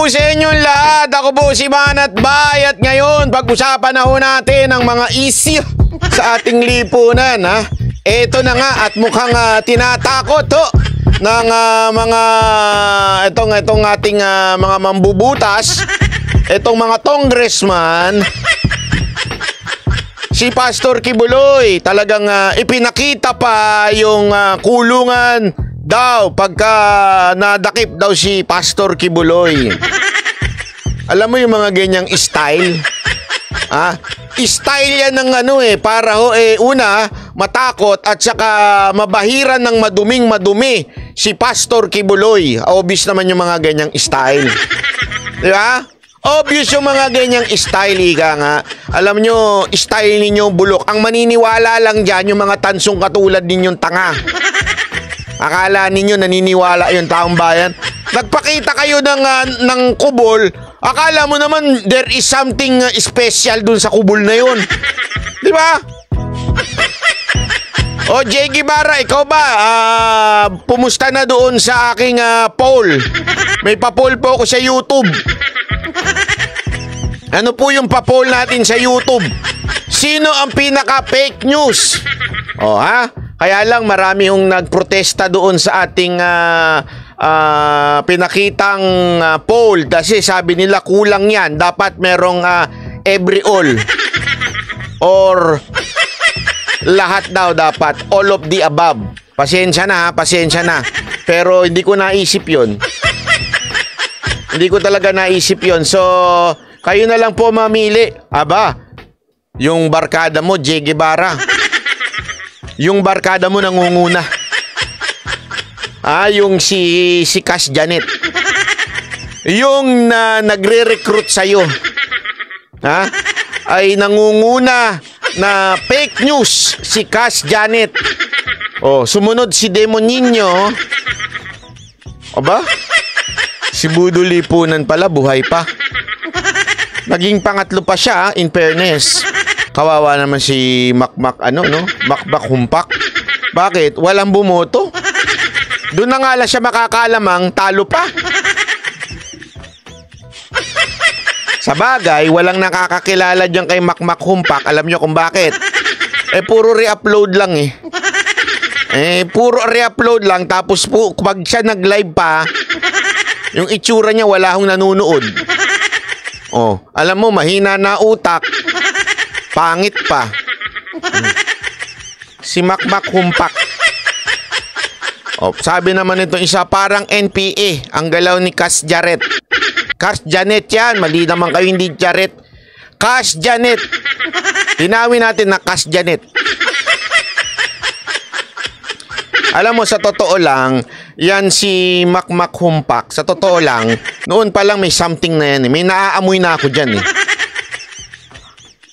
sa inyong lahat. Ako po si Manat Bay at ngayon pag-usapan na ho natin ang mga issue sa ating lipunan. Ito na nga at mukhang tinatakot ho ng itong ating mga mambubutas, itong mga congressman. Si Pastor Kibuloy talagang ipinakita pa yung kulungan daw pagka nadakip daw si Pastor Kibuloy. Alam mo yung mga ganyang style? Style yan ng para una matakot at saka mabahiran ng maduming-madumi si Pastor Kibuloy. Obvious naman yung mga ganyang style. Di ba? Obvious yung mga ganyang style, ika nga. Alam nyo, style ninyo bulok. Ang maniniwala lang dyan yung mga tansong katulad ninyong tanga. Akala ninyo naniniwala yung taong bayan. Nagpakita kayo ng kubol. Akala mo naman there is something special dun sa kubol na yun. Di ba? O Jay Guevara, ikaw ba? Pumusta na doon sa aking poll? May pa-poll po ako sa YouTube. Ano po yung pa-poll natin sa YouTube? Sino ang pinaka-fake news? Kaya lang marami yung nagprotesta doon sa ating pinakitang poll kasi sabi nila kulang yan. Dapat merong every all or lahat daw dapat. All of the above. Pasensya na pasensya na. Pero hindi ko naisip yun. Hindi ko talaga naisip yun. So, kayo na lang po mamili. Yung barkada mo, Jay Guevara. Yung barkada mo nangunguna. Yung si Cash Janet. Yung nagre-recruit sa'yo. Ay nangunguna na fake news si Cash Janet. Sumunod si Demon Nino. Si Budo Lipunan pala, buhay pa. Naging pangatlo pa siya, in fairness. Kawawa naman si Makmak Humpak. Bakit? Walang bumoto. Doon na nga lang siya makakalamang, talo pa. Sa bagay, walang nakakakilala dyan kay Makmak Humpak. Alam nyo kung bakit? Puro re-upload lang puro re-upload lang. Tapos po, pag siya nag-live pa, yung itsura niya wala hong nanonood. Alam mo, mahina na utak. Pangit pa. Si Makmak Humpak. Sabi naman ito isa, parang NPA ang galaw ni Cash Janet. Cash Janet yan. Mali naman kayo, hindi Jaret. Cash Janet. Tinawin natin na Cash Janet. Alam mo, sa totoo lang, yan si Makmak Humpak. Sa totoo lang, noon pa lang may something na yan. May naaamoy na ako dyan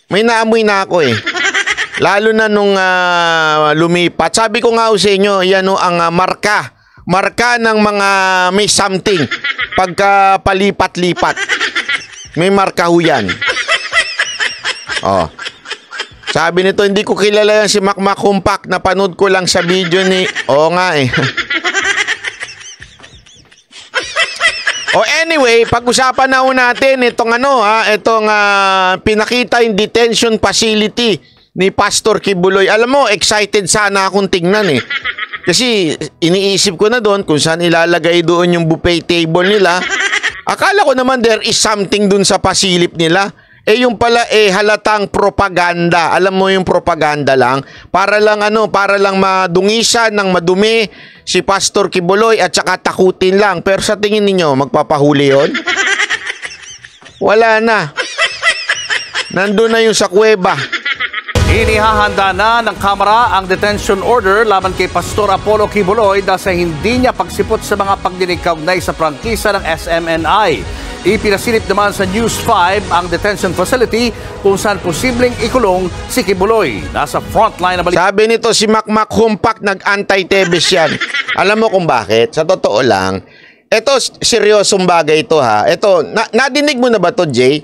May naamoy na ako Lalo na nung lumipat. Sabi ko nga sa inyo, yan ang marka. Marka ng mga may something. Pagka palipat-lipat. May marka ho yan. Sabi nito, hindi ko kilala yan si Makmak Humpak. Napanood ko lang sa video ni... Anyway, pag-usapan na natin itong pinakita yung detention facility ni Pastor Kibuloy. Alam mo, excited sana akong tingnan Kasi iniisip ko na doon kung saan ilalagay doon yung buffet table nila. Akala ko naman there is something doon sa pasilip nila. Yung pala halatang propaganda. Alam mo yung propaganda lang para lang madungisan ng madumi si Pastor Kibuloy at saka takutin lang. Pero sa tingin niyo magpapahuli yon? Wala na. Nandun na yung sa kuweba. Inihahanda na ng Kamara ang detention order laban kay Pastor Apollo Kibuloy dahil sa hindi niya pagsipot sa mga pagdinig kaugnay sa prangkisa ng SMNI. Ipinasilip naman sa News 5 ang detention facility kung saan posibleng ikulong si Kibuloy. Nasa frontline na balita. Sabi nito si Makmak Humpak, nag-anti-Tebes yan. Alam mo kung bakit? Sa totoo lang, ito seryosong bagay ito Ito, nadinig mo na ba to, Jay?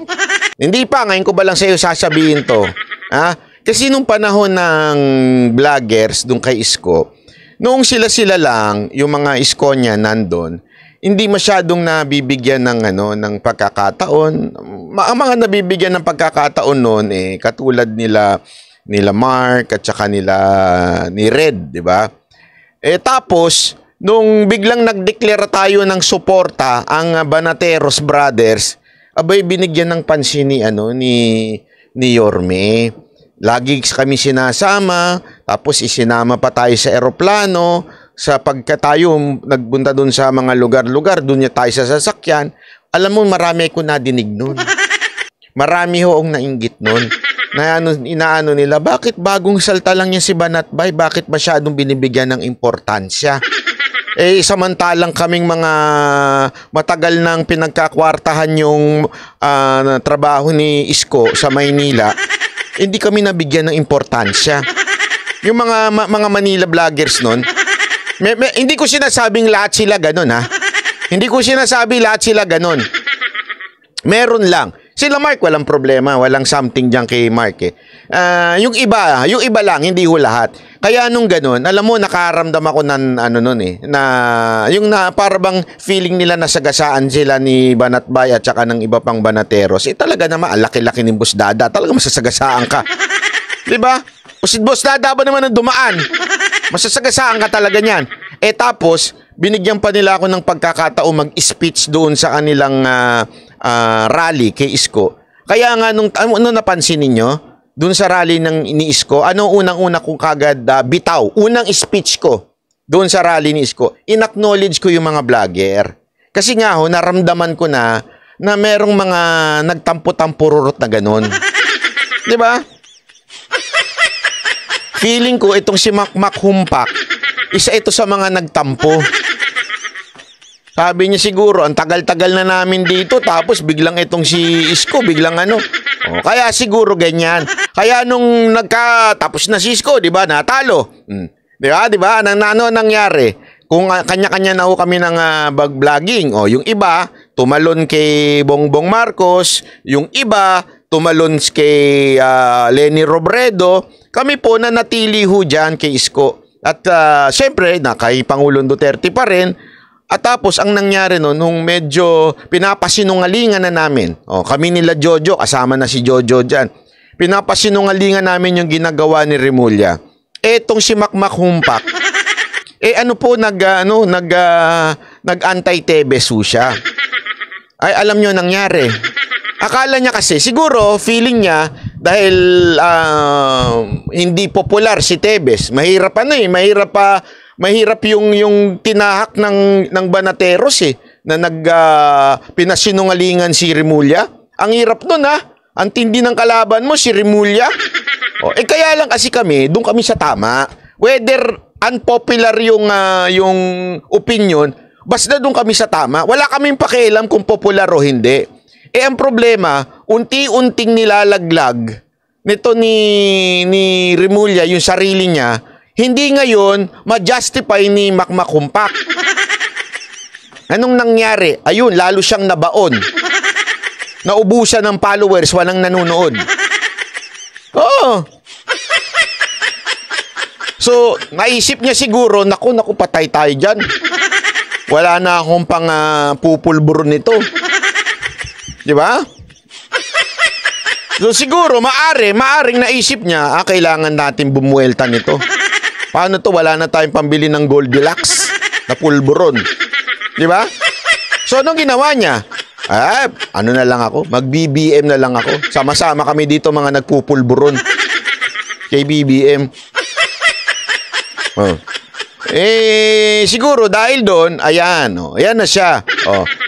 Hindi pa, ngayon ko ba lang sa'yo sasabihin to? Kasi nung panahon ng vloggers, dun kay Isko, noong sila lang, yung mga Isko niya nandun, hindi masyadong nabibigyan ng ng pagkakataon. Ang mga nabibigyan ng pagkakataon noon katulad nila Mark at saka ni Red, 'di ba? Tapos nung biglang nagdeklara tayo ng suporta ang Banateros Brothers, abay binigyan ng pansin ni Yorme. Lagi kami sinasama, tapos isinama pa tayo sa eroplano. Sa pagka tayo nagpunta doon sa mga lugar-lugar, doon niya tayo sa sasakyan. Alam mo, marami ko nadinig noon. Marami ho ang nainggit noon. Na inaano nila, bakit bagong salta lang niya si Banatbay? Bakit masyadong binibigyan ng importansya? Samantalang kaming mga matagal nang pinagkakwartahan yung trabaho ni Isko sa Maynila, hindi kami nabigyan ng importansya. Yung mga Manila vloggers nun, hindi ko sinasabing lahat sila ganun, ha? Hindi ko sinasabi lahat sila ganun. Meron lang. Sila Mark, walang problema. Walang something dyan kay Mark, yung iba lang, hindi ho lahat. Kaya nung ganun, alam mo, nakaramdam ako para bang feeling nila nasagasaan sila ni Banatbay at saka ng iba pang Banateros. Talaga naman, laki-laki ni Boss Dada. Talaga masasagasaan ka. Diba? Boss Dada ba naman ang dumaan? Masasagasaan ka talaga niyan. Tapos, binigyan pa nila ako ng pagkakataon mag-speech doon sa kanilang rally kay Isko. Kaya nga, nung napansin ninyo, doon sa rally ng ni Isko, unang-una kong kagad bitaw? Unang speech ko doon sa rally ni Isko, in-acknowledge ko yung mga vlogger. Kasi nga naramdaman ko na merong mga nagtampo-tampururot na ganun. Di ba? Feeling ko itong si Makmak Humpak, isa ito sa mga nagtampo. Sabi niya siguro, ang tagal-tagal na namin dito, tapos biglang itong si Isko, biglang kaya siguro ganyan. Kaya nung tapos na si Isko, di ba, natalo. Di ba? Ano nangyari? Kung kanya-kanya na ho kami ng vlogging, yung iba, tumalon kay Bongbong Marcos, yung iba, tumalon kay Leni Robredo, kami po na natili ho dyan kay Isko. At syempre, kay Pangulong Duterte pa rin. At tapos, ang nangyari nung medyo pinapasinungalingan na namin, kami nila Jojo, kasama na si Jojo dyan, pinapasinungalingan namin yung ginagawa ni Remulla. Etong si Makmak Humpak, nag-antay-Tebes siya. Ay, alam nyo nangyari. Akala niya kasi, siguro, feeling niya, dahil hindi popular si Tebes, mahirap mahirap yung tinahak ng Banateros na pinasinungalingan si Remulla. Ang hirap nun, ang tindi ng kalaban mo si Remulla. Kaya lang kasi doon kami sa tama. Whether unpopular yung opinion, basta doon kami sa tama. Wala kaming pakialam kung popular o hindi. Ang problema, unti-unting nilalaglag nito ni Remulla yung sarili niya. Hindi ngayon ma-justify ni Makmak Humpak. Anong nangyari? Ayun, lalo siyang nabaon. Naubusan ng followers, walang nanonood. So, naisip niya siguro, naku, patay tayo dyan. Wala na akong pang pupulburon nito. Di ba? So, siguro, maaring naisip niya, kailangan natin bumuelta nito. Paano to? Wala na tayong pambili ng Goldilocks na pulburon. Di ba? So, anong ginawa niya? Na lang ako? Mag-BBM na lang ako. Sama-sama kami dito mga nagpupulburon. Kay BBM. Siguro dahil doon, ayan na siya.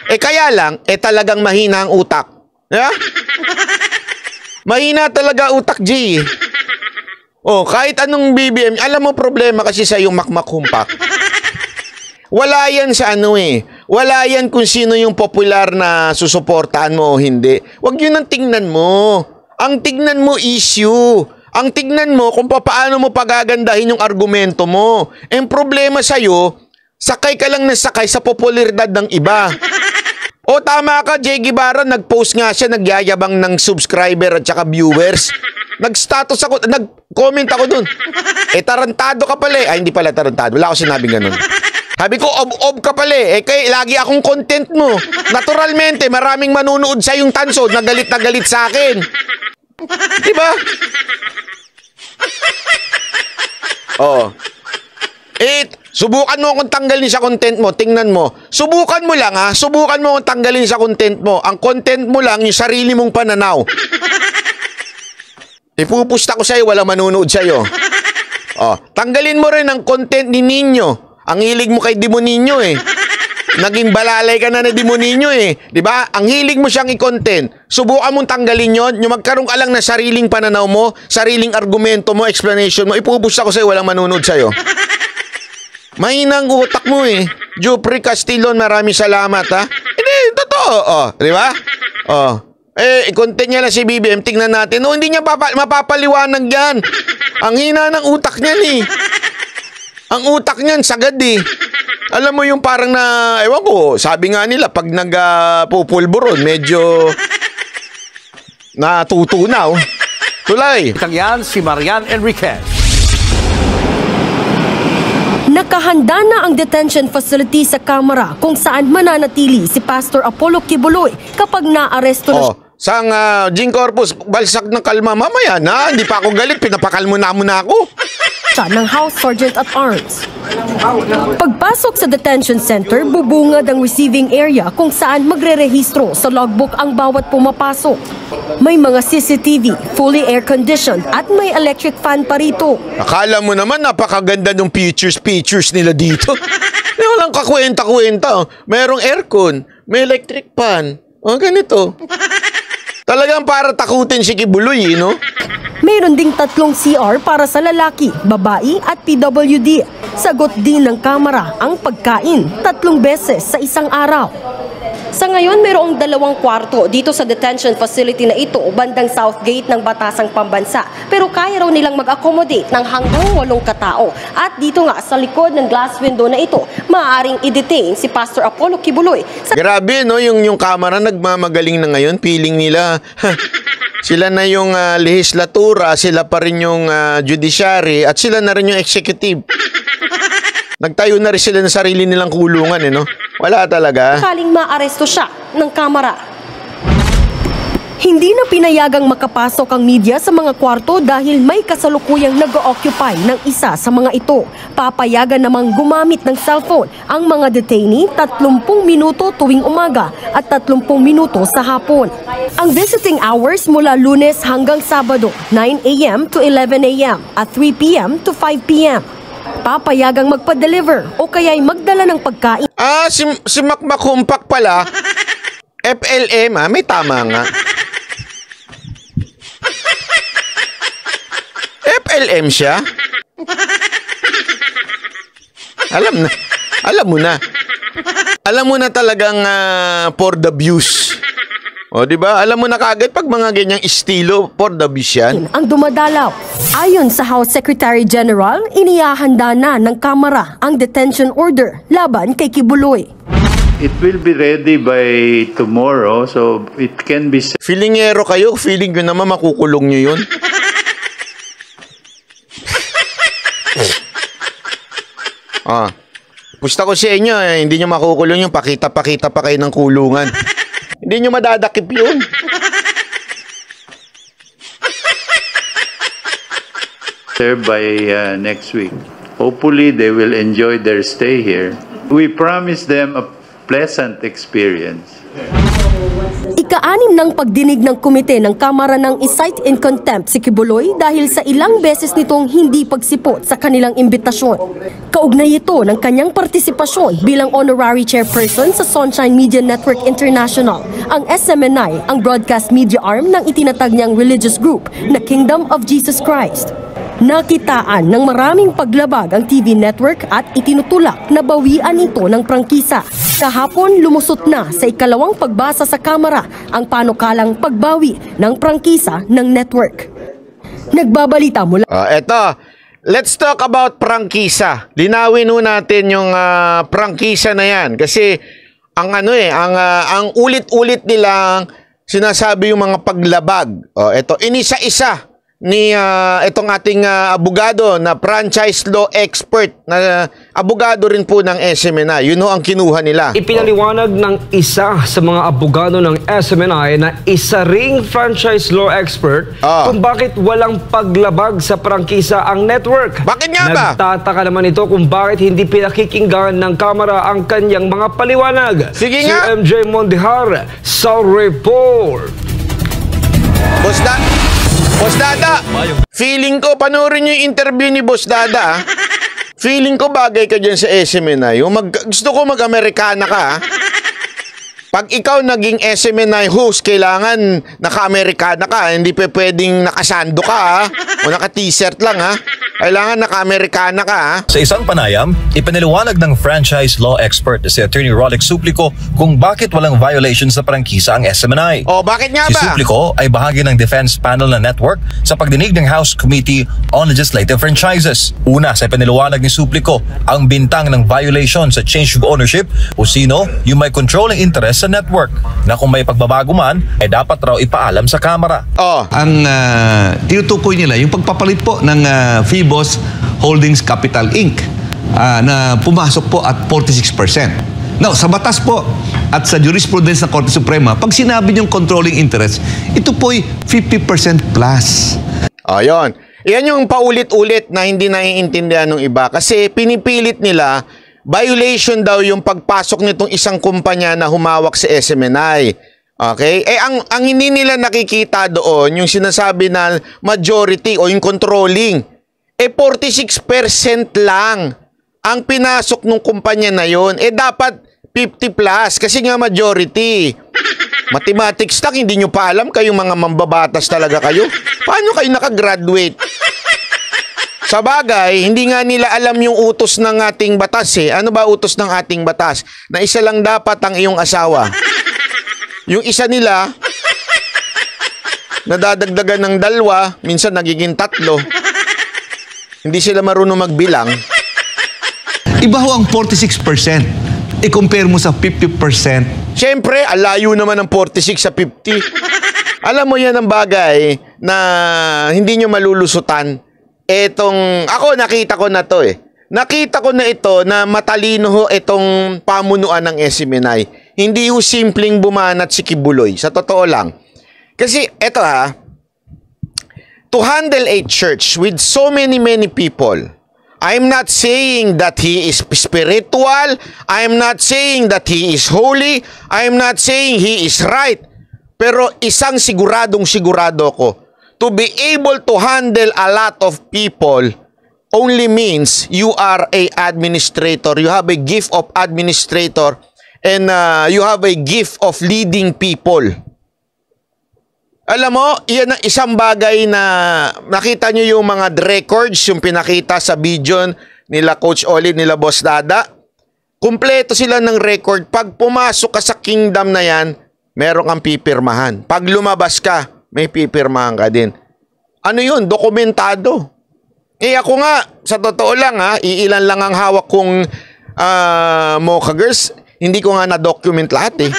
Kaya lang, talagang mahina ang utak. Yeah? Mahina talaga utak, G. Kahit anong BBM, alam mo problema kasi sa yung Makmak Humpak. Wala yan sa Wala yan kung sino yung popular na susuportahan mo o hindi. Huwag yun ang tingnan mo. Ang tignan mo issue. Ang tignan mo kung paano mo pagagandahin yung argumento mo. Ang problema sa'yo, sakay ka lang ng sakay sa popularidad ng iba. Tama ka, Jay Guevara, nag-post nga siya, nagyayabang ng subscriber at saka viewers. Nag-status ako, nag-comment ako dun. Tarantado ka pala. Ay, hindi pala tarantado. Wala ako sinabing ganun. Sabi ko, ob ka pala eh. Kaya lagi akong content mo. Naturalmente, maraming manunood sa yung tansod na galit sa akin. Diba? Oh. Subukan mo akong tanggalin sa content mo. Tingnan mo. Subukan mo lang ha. Subukan mo akong tanggalin sa content mo. Ang content mo lang, yung sarili mong pananaw. Ipupusta ko sa'yo, walang manunood sa'yo. Oh, tanggalin mo rin ang content ni Nino. Ang hilig mo kay Demoninyo eh. Naging balalay ka na na Demoninyo eh. Diba? Ang hilig mo siyang i-content. Subukan mong tanggalin yon. Yung magkaroon ka lang na sariling pananaw mo, sariling argumento mo, explanation mo. Ipupusta ko sa'yo, walang manunood sa'yo. Mahina ang utak mo eh. Jupri Castillon, maraming salamat ha. Hindi, totoo. Oh, di ba? Oh. I-content niya lang si BBM. Tingnan natin. No, hindi niya mapapaliwanag yan. Ang hina ng utak niyan eh. Ang utak niyan, sagad eh. Alam mo yung parang na, ewan ko, sabi nga nila, pag nagpupulburon, medyo natutunaw. Tulay. Kang yan, si Marian Enriquez. Nakahanda na ang detention facility sa Kamara kung saan mananatili si Pastor Apollo Kibuloy kapag naaresto na sang Jing Corpus, balsak ng kalma. Mamaya na, hindi pa ako galit, pinapakalmo na ako. siya ng House Sergeant at Arms. Pagpasok sa detention center, bubungad ang receiving area kung saan magre-rehistro sa logbook ang bawat pumapasok. May mga CCTV, fully air-conditioned at may electric fan pa rito. Akala mo naman napakaganda ng features nila dito. Walang kakwenta-kwenta. Merong aircon, may electric fan. Ganito. Talagang para takutin si Kibuloy, no? Mayroon ding 3 CR para sa lalaki, babae at PWD. Sagot din ng Kamara ang pagkain 3 beses sa isang araw. Sa ngayon, mayroong 2 kwarto dito sa detention facility na ito bandang South Gate ng Batasang Pambansa. Pero kaya raw nilang mag-accommodate ng hanggang 8 katao. At dito nga sa likod ng glass window na ito, maaaring i-detain si Pastor Apollo Kibuloy. Grabe, no? Yung Kamara nagmamagaling na ngayon. Feeling nila, sila na yung lehislatura, sila pa rin yung judiciary, at sila na rin yung executive. Nagtayo na rin sila ng sarili nilang kulungan, eh, no? Wala talaga. Sakaling maaresto siya ng Kamara. Hindi na pinayagang makapasok ang media sa mga kwarto dahil may kasalukuyang nag-occupy ng isa sa mga ito. Papayagan namang gumamit ng cellphone ang mga detainee 30 minuto tuwing umaga at 30 minuto sa hapon. Ang visiting hours mula Lunes hanggang Sabado, 9 a.m. to 11 a.m. at 3 p.m. to 5 p.m. Papayagang magpa-deliver o kaya'y magdala ng pagkain. Si Makmakumpak pala. FLM, may tama nga. FLM siya? Alam mo na. Alam mo na talagang for the views. O, diba? Alam mo na kagad pag mga ganyang estilo, for the views yan. Ang dumadalaw. Ayon sa House Secretary General, inihahanda na ng Kamara ang detention order laban kay Kibuloy. It will be ready by tomorrow, so it can be... Feelingero kayo, feeling nyo naman makukulong nyo yun. Pusta ko sa inyo, hindi nyo makukulong yung pakita-pakita pa kayo ng kulungan. Hindi nyo madadakip yun. By next week. Hopefully, they will enjoy their stay here. We promise them a pleasant experience. Ika-6 ng pagdinig ng komite ng Kamara ng i-cite in contempt si Kibuloy dahil sa ilang beses nitong hindi pagsipot sa kanilang imbitasyon. Kaugnay ito ng kanyang partisipasyon bilang honorary chairperson sa Sunshine Media Network International. Ang SMNI ang broadcast media arm ng itinatag niyang religious group na Kingdom of Jesus Christ. Nakitaan ng maraming paglabag ang TV network at itinutulak na bawian ito ng prangkisa. Kahapon lumusot na sa ikalawang pagbasa sa Kamara ang panukalang pagbawi ng prangkisa ng network. Nagbabalita mula. Eto, let's talk about prangkisa. Linawin ho natin yung prangkisa na yan kasi ang ulit-ulit nilang sinasabi yung mga paglabag. Eto, inisa-isa ni itong ating abogado na franchise law expert na abogado rin po ng SMNI. Yun ho ang kinuha nila. Ipinaliwanag ng isa sa mga abogado ng SMNI na isa ring franchise law expert kung bakit walang paglabag sa prangkisa ang network. Bakit nga ba? Nagtataka naman ito kung bakit hindi pinakikinggan ng Kamara ang kanyang mga paliwanag. Sige si nga. MJ Mondihar sa report. Boss Dada, feeling ko, panoorin nyo yung interview ni Boss Dada, feeling ko bagay ka dyan sa SMNI. Gusto ko mag-Amerikana ka, ha? Pag ikaw naging SMNI host, kailangan naka-Amerikana ka. Hindi pwedeng nakasando ka, ha? O naka-t-shirt lang, ha? Kailangan naka-Amerikana ka, ha? Sa isang panayam, ipinaliwanag ng franchise law expert na si Attorney Rolex Suplico kung bakit walang violation sa prangkisa ang SMNI. O, bakit nga Si ba? Suplico ay bahagi ng defense panel na network sa pagdinig ng House Committee on Legislative Franchises. Una, sa ipinaliwanag ni Suplico, ang bintang ng violation sa change of ownership o sino yung may controlling interest sa network na kung may pagbabago man ay dapat raw ipaalam sa Kamara. Ang tinutukoy nila yung pagpapalit po ng Fibos Holdings Capital Inc. Na pumasok po at 46%. Now, sa batas po at sa jurisprudence ng Korte Suprema, pag sinabi niyong controlling interest, ito po'y 50% plus. Ayun. Yan yung paulit-ulit na hindi naiintindihan ng iba kasi pinipilit nila violation daw yung pagpasok nitong isang kumpanya na humawak sa SMNI. Okay? Ang hindi nila nakikita doon, yung sinasabi na majority o yung controlling, 46% lang ang pinasok ng kumpanya na yon. Dapat 50 plus kasi nga majority. Mathematics lang, hindi nyo pa alam kayong mga mambabatas talaga kayo. Paano kayo nakagraduate? Sa bagay, hindi nga nila alam yung utos ng ating batas eh. Ano ba utos ng ating batas? Na isa lang dapat ang iyong asawa. Yung isa nila, nadadagdagan ng 2, minsan nagiging 3. Hindi sila marunong magbilang. Iba ho ang 46%. I-compare mo sa 50%. Siyempre, alayo naman ng 46 sa 50. Alam mo yan ang bagay na hindi nyo malulusutan. Ako nakita ko na to eh. Nakita ko na ito na matalino ho itong pamunuan ng SMNI. Hindi ho simpleng bumanat si Kibuloy. Sa totoo lang. Kasi eto to handle a church with so many people, I'm not saying that he is spiritual. I'm not saying that he is holy. I'm not saying he is right. Pero isang sigurado ko, to be able to handle a lot of people only means you are a administrator. You have a gift of administrator and you have a gift of leading people. Alam mo, yan ang isang bagay na nakita nyo yung mga records, yung pinakita sa video nila Coach Olive, nila Boss Dada. Kumpleto sila ng record. Pag pumasok ka sa kingdom na yan, meron kang pipirmahan. Pag lumabas ka, may pipirmahan ka din. Ano yun? Dokumentado. Ako nga, sa totoo lang iilan lang ang hawak kong Mocha Girls. Hindi ko nga na-document lahat eh.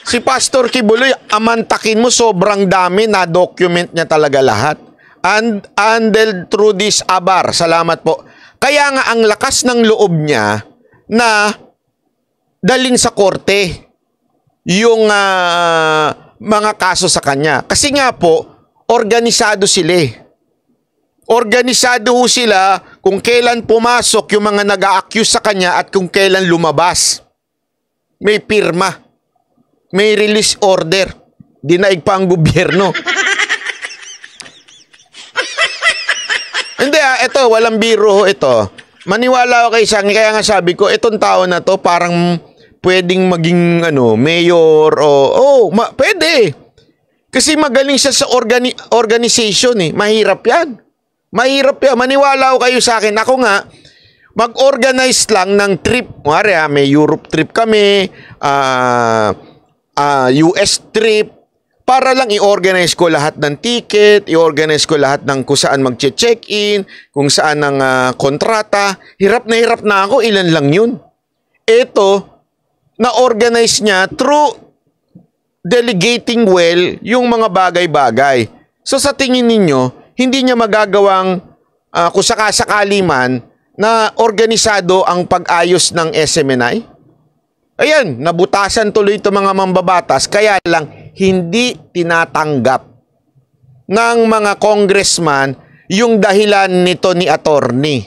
Si Pastor Kibuloy, amantakin mo, sobrang dami, na-document niya talaga lahat. And through this abar, salamat po. Kaya nga ang lakas ng loob niya na dalin sa korte yung mga kaso sa kanya. Kasi nga po, organisado sila. Organisado sila kung kailan pumasok yung mga nag-a-accuse sa kanya at kung kailan lumabas. May pirma. May release order. Dinaig pa ang gobyerno. Hindi ito, walang biro ito. Maniwala ako kay Sangi, kaya nga sabi ko, itong tao na to parang pwedeng maging mayor o pwede. Kasi magaling siya sa organization eh. Mahirap yan. Mahirap yan. Maniwala ako kayo sa akin. Ako nga, mag-organize lang ng trip. May Europe trip kami, US trip, para lang i-organize ko lahat ng ticket, i-organize ko lahat ng kung saan mag-check-in, kung saan ang kontrata. Hirap na ako, ilan lang yun. Ito, na-organize niya through delegating well yung mga bagay-bagay. So sa tingin ninyo, hindi niya magagawang kung sakasakali man na organisado ang pag-ayos ng SMNI? Ayan, nabutasan tuloy ito mga mambabatas, kaya lang hindi tinatanggap ng mga congressman yung dahilan nito ni attorney.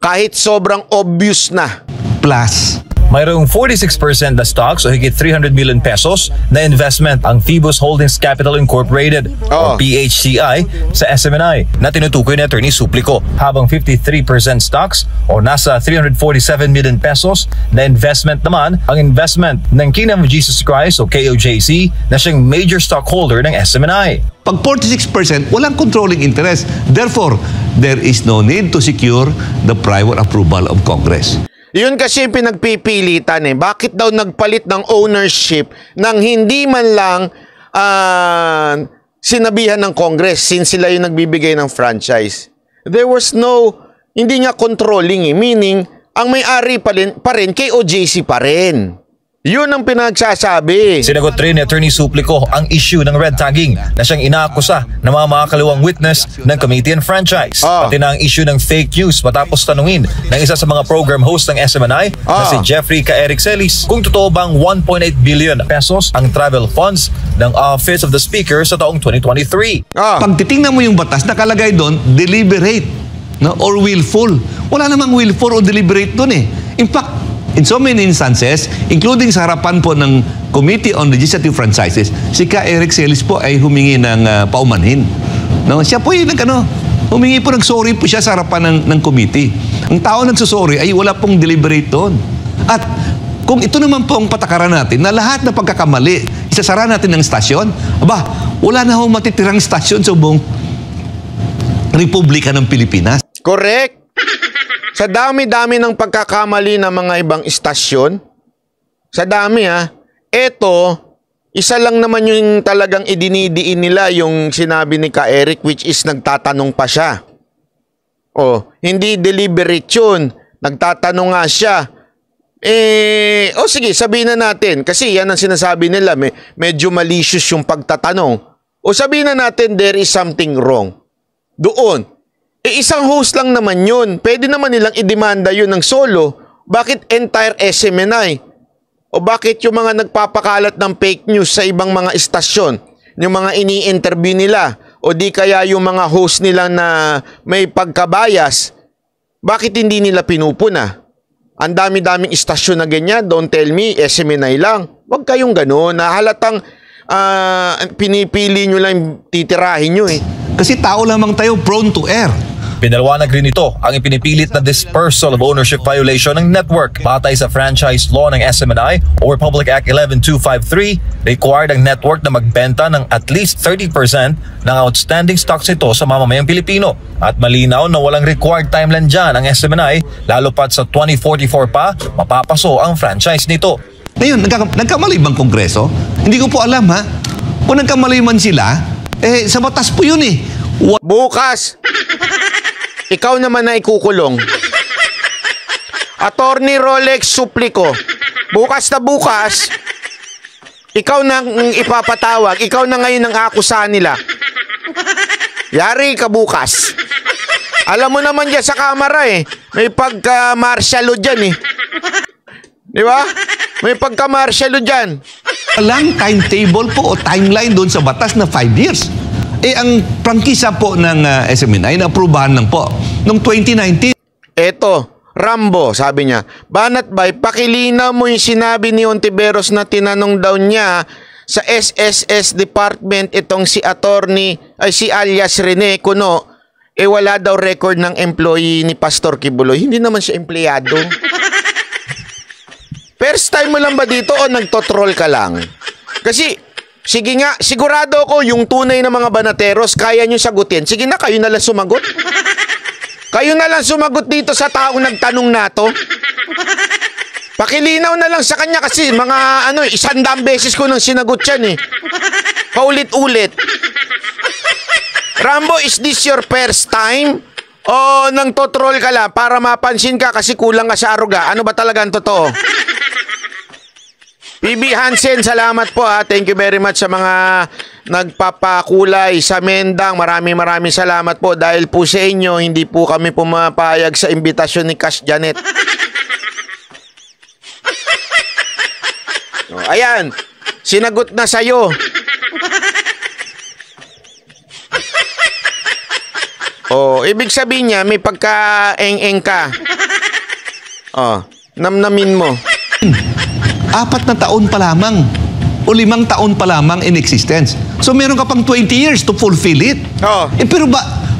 Kahit sobrang obvious na. Plus, mayroong 46% na stocks o higit 300 million pesos na investment ang Phoebus Holdings Capital Incorporated o PHCI sa SMNI na tinutukoy ni Attorney Suplico, habang 53% stocks o nasa 347 million pesos na investment naman ang investment ng Kingdom of Jesus Christ o KOJC na siyang major stockholder ng SMNI. pag 46%, walang controlling interest. Therefore, there is no need to secure the prior approval of Congress. Yun kasi yung pinagpipilitan eh. Bakit daw nagpalit ng ownership nang hindi man lang sinabihan ng Congress since sila yung nagbibigay ng franchise? There was no, hindi nga controlling eh. Meaning, ang may-ari pa rin KOJC pa rin. Yun ang pinagsasabi. Sinagot rin ni Attorney Suplico ang issue ng red tagging na siyang inaakusa na mga makakaliwang witness ng Committee on Franchise. Pati na ang issue ng fake news matapos tanungin ng isa sa mga program host ng SMNI na si Jeffrey K. Eric Celis kung totoo bang 1.8 billion pesos ang travel funds ng Office of the Speaker sa taong 2023. Pag titingnan mo yung batas, nakalagay doon, deliberate, no, or willful. Wala namang willful o deliberate doon eh. In fact, in so many instances, including sa harapan po ng Committee on Legislative Franchises, si K. Eric Celis po ay humingi ng paumanhin. No? Siya po yung humingi po ng sorry po siya sa harapan ng committee. Ang tao nagsusorry ay wala pong deliberate doon. At kung ito naman po ang patakaran natin na lahat na pagkakamali, isasara natin ng stasyon, aba, wala na ho matitirang stasyon sa buong Republika ng Pilipinas. Correct. Sa dami-dami ng pagkakamali ng mga ibang istasyon, sa dami eto, isa lang naman yung talagang idinidiin nila yung sinabi ni Ka Eric, which is nagtatanong pa siya. Hindi deliberate yun. Nagtatanong nga siya. Sige, sabihin na natin, kasi yan ang sinasabi nila, medyo malicious yung pagtatanong. Sabihin na natin, there is something wrong. Doon. Isang host lang naman yun. Pwede naman nilang idemanda yun ng solo. Bakit entire SMNI? O bakit yung mga nagpapakalat ng fake news sa ibang mga istasyon? Yung mga ini-interview nila? O di kaya yung mga host nila na may pagkabayas? Bakit hindi nila pinupuna? Ang dami-daming istasyon na ganyan. Don't tell me, SMNI lang. Huwag kayong gano'n. Halatang pinipili nyo lang titirahin nyo eh. Kasi tao lamang tayo prone to err. Pinaliwanag rin ito ang ipinipilit na dispersal of ownership violation ng network. Batay sa franchise law ng SMNI o Republic Act 11253, required ang network na magbenta ng at least 30% ng outstanding stocks nito sa mamamayang Pilipino. At malinaw na walang required timeline dyan ang SMNI, lalo pat sa 2044 pa, mapapaso ang franchise nito. Ngayon, nagkamali bang Kongreso? Hindi ko po alam Kung nagkamali man sila, sa batas po yun eh. Bukas! Ikaw naman na ikukulong. Attorney Rolex Suplico. Bukas na bukas, ikaw na ipapatawag. Ikaw na ngayon ang akusahan nila. Yari ka bukas. Alam mo naman dyan sa kamera eh. May pagka-martial law dyan eh. Di ba? May pagka-martial law dyan. Walang timetable po o timeline doon sa batas na 5 years. Ang prangkisa po ng SMNI na aprubahan lang po noong 2019. Eto, Rambo, sabi niya, Banat Bay, pakilinaw mo yung sinabi ni Ontiveros na tinanong daw niya sa SSS Department itong si alias Rene Cuno, wala daw record ng employee ni Pastor Kibuloy. Hindi naman siya empleyado. First time mo lang ba dito o nagtotroll ka lang? Kasi, sige nga, sigurado ako yung tunay na mga banateros, kaya nyo sagutin. Sige na, kayo na lang sumagot. Kayo na lang sumagot dito sa taong nagtanong na to. Pakilinaw na lang sa kanya kasi mga 100 beses ko nang sinagot yan eh. Paulit-ulit. Rambo, is this your first time? O nang totroll ka lang para mapansin ka kasi kulang ka sa aruga? Ano ba talaga ang totoo? PB Hansen, salamat po ha. Thank you very much sa mga nagpapakulay sa Mendang. Maraming salamat po dahil po sa inyo hindi po kami pumapayag sa imbitasyon ni Cash Janet. Ayan, sinagot na sa'yo. Ibig sabihin niya may pagka-eng-eng ka. Namnamin mo. 4 na taon pa lamang o 5 taon pa lamang in existence. So meron ka pang 20 years to fulfill it. Pero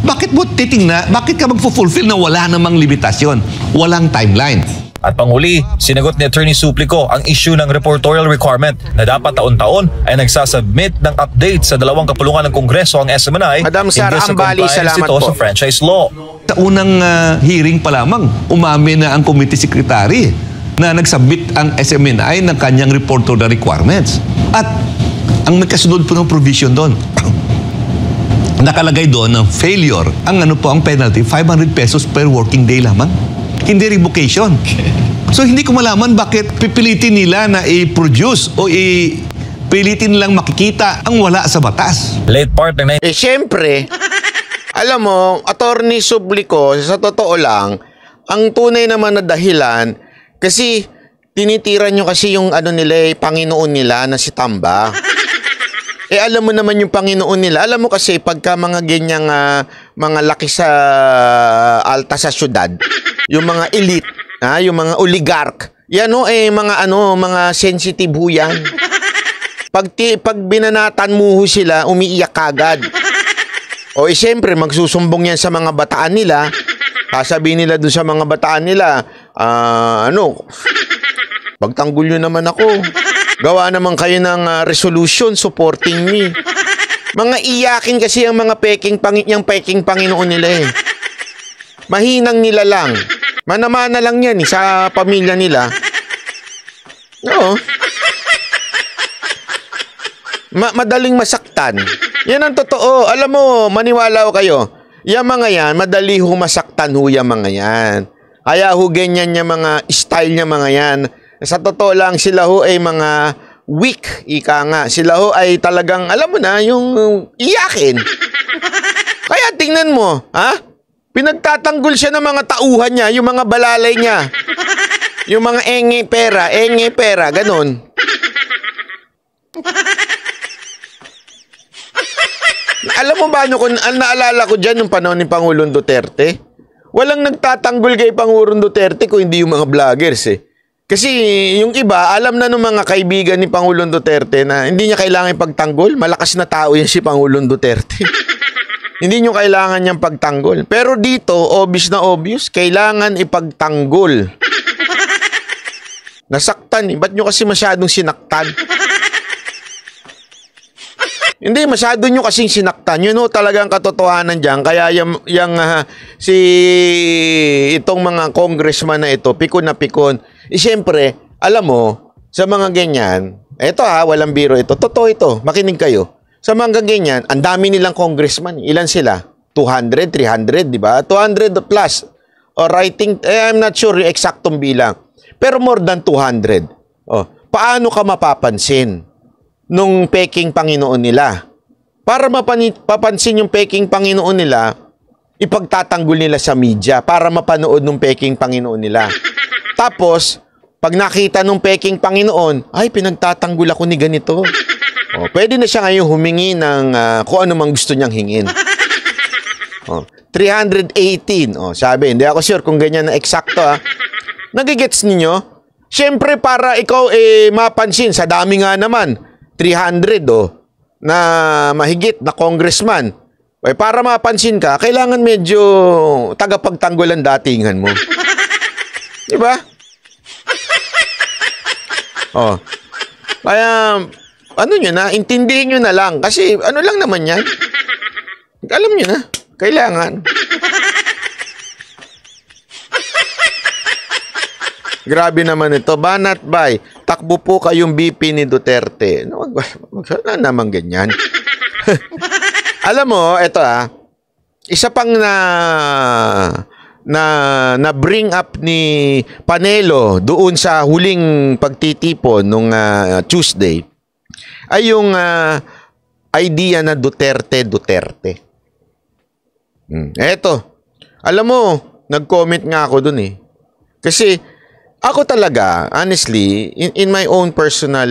bakit mo titingnan, bakit ka magfulfill na wala namang limitasyon, walang timeline? At panghuli, sinagot ni Attorney Suplico ang issue ng reportorial requirement na dapat taon-taon ay nagsasubmit ng update sa 2 kapulungan ng Kongreso ang SMNI Madam Sara Ambali, salamat ito po. sa franchise law. Sa unang hearing pa lamang, umamin na ang committee secretary na nagsubmit ang SMNI ng kanyang reportorial requirements. At ang nagkasunod po ng provision doon, nakalagay doon ng failure. Ang ang penalty, 500 pesos per working day lamang. Hindi revocation. So hindi ko malaman bakit pipilitin nila na i-produce o pilitin nilang makikita ang wala sa batas. Late part ng Siyempre, alam mo, Attorney Suplico, sa totoo lang, ang tunay naman na dahilan, kasi tinitira nyo kasi yung nila, Panginoon nila na si Tamba. Alam mo naman yung Panginoon nila. Alam mo kasi pagka mga ganyang mga laki sa alta sa syudad, yung mga elite, yung mga oligarch, yan mga sensitive ho yan. Pag binanatan mo ho sila, umiiyak kagad. Siyempre, magsusumbong yan sa mga bataan nila. Sasabihin nila doon sa mga bataan nila, pagtanggol nyo naman ako. Gawa naman kayo ng resolution supporting me. Mga iyakin kasi ang mga peking Panginoon nila eh. Mahinang nila lang. Manamana lang yan sa pamilya nila. Oo. Madaling masaktan. Yan ang totoo. Alam mo, maniwala ko kayo. Yung mga yan, madali ho masaktan ho yung mga yan. Kaya ho ganyan yung mga style niya mga yan. Sa totoo lang, sila ho ay mga weak, ika nga. Sila ho ay talagang, alam mo na, yung iyakin. Kaya tingnan mo, pinagtatanggol siya ng mga tauhan niya, yung mga balalay niya. Yung mga enge pera, ganun. Alam mo ba, kung naalala ko dyan yung panahon ni Pangulong Duterte? Walang nagtatanggol kay Pangulong Duterte kung hindi yung mga vloggers eh. Kasi yung iba, alam na ng mga kaibigan ni Pangulong Duterte na hindi niya kailangan ipagtanggol. Malakas na tao yan si Pangulong Duterte. Hindi niyo kailangan niyang pagtanggol. Pero dito, obvious, kailangan ipagtanggol. Nasaktan eh. Ba't niyo kasi masyadong sinaktan? Hindi, masyado nyo kasing sinaktan. You know, talagang katotohanan dyan. Kaya itong mga congressman na ito, pikon na pikon. Siyempre, alam mo, sa mga ganyan, walang biro ito. Totoo ito, makinig kayo. Sa mga ganyan, ang dami nilang congressman. Ilan sila? 200, 300, di ba? 200 plus. Or I think, I'm not sure yung eksaktong bilang. Pero more than 200. Paano ka mapapansin nung peking Panginoon nila? Para mapapansin yung peking Panginoon nila, ipagtatanggol nila sa media para mapanood nung peking Panginoon nila. Tapos, pag nakita nung peking Panginoon, ay, pinagtatanggol ako ni ganito. Pwede na siya ngayon humingi ng kung ano mang gusto niyang hingin. 318. Sabi, hindi ako sure kung ganyan na eksakto. Nagigets ninyo? Siyempre, para ikaw mapansin, sa dami nga naman, 300 na mahigit na congressman. Para mapansin ka, kailangan medyo tagapagtanggol ang datingan mo. Diba? Kaya, intindihin nyo na lang. Kasi, lang naman yan. Alam nyo na, kailangan. Grabe naman ito. Banat bay, takbo po kayong BP ni Duterte. Wala naman ganyan. Alam mo, ito isa pang na bring up ni Panelo doon sa huling pagtitipon nung Tuesday ay yung idea na Duterte. Eto, alam mo, nag-comment nga ako dun eh. Kasi ako talaga, honestly, in my own personal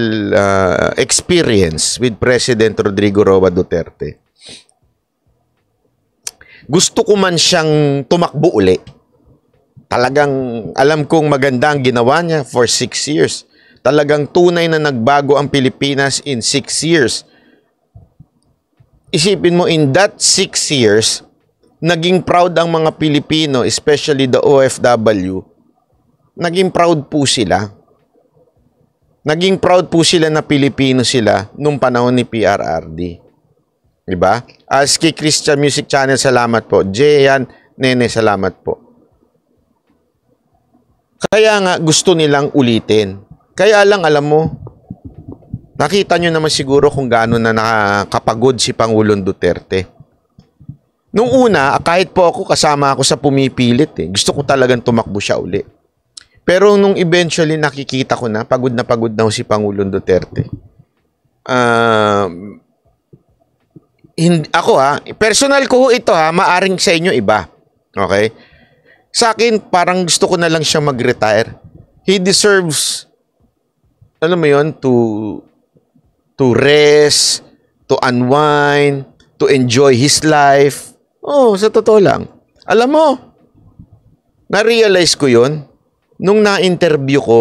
experience with President Rodrigo Roa Duterte, gusto ko man siyang tumakbo uli. Talagang alam kong maganda ang ginawa niya for 6 years. Talagang tunay na nagbago ang Pilipinas in 6 years. Isipin mo, in that 6 years, naging proud ang mga Pilipino, especially the OFW. Naging proud po sila. Naging proud po sila na Pilipino sila nung panahon ni PRRD. Diba? As kay Christian Music Channel, salamat po. Jeyan, Nene, salamat po. Kaya nga gusto nilang ulitin. Kaya lang, alam mo, nakita nyo naman siguro kung gaano na nakakapagod si Pangulong Duterte. Nung una, kahit po ako kasama ako sa pumipilit, gusto ko talagang tumakbo siya uli. Pero nung eventually nakikita ko na pagod na si Pangulong Duterte. Ako personal ko ito maaring sa inyo iba. Okay? Sa akin, parang gusto ko na lang siya mag-retire. He deserves, alam mo yun, to rest, to unwind, to enjoy his life. Oh, sa totoo lang. Alam mo, na-realize ko yun nung na-interview ko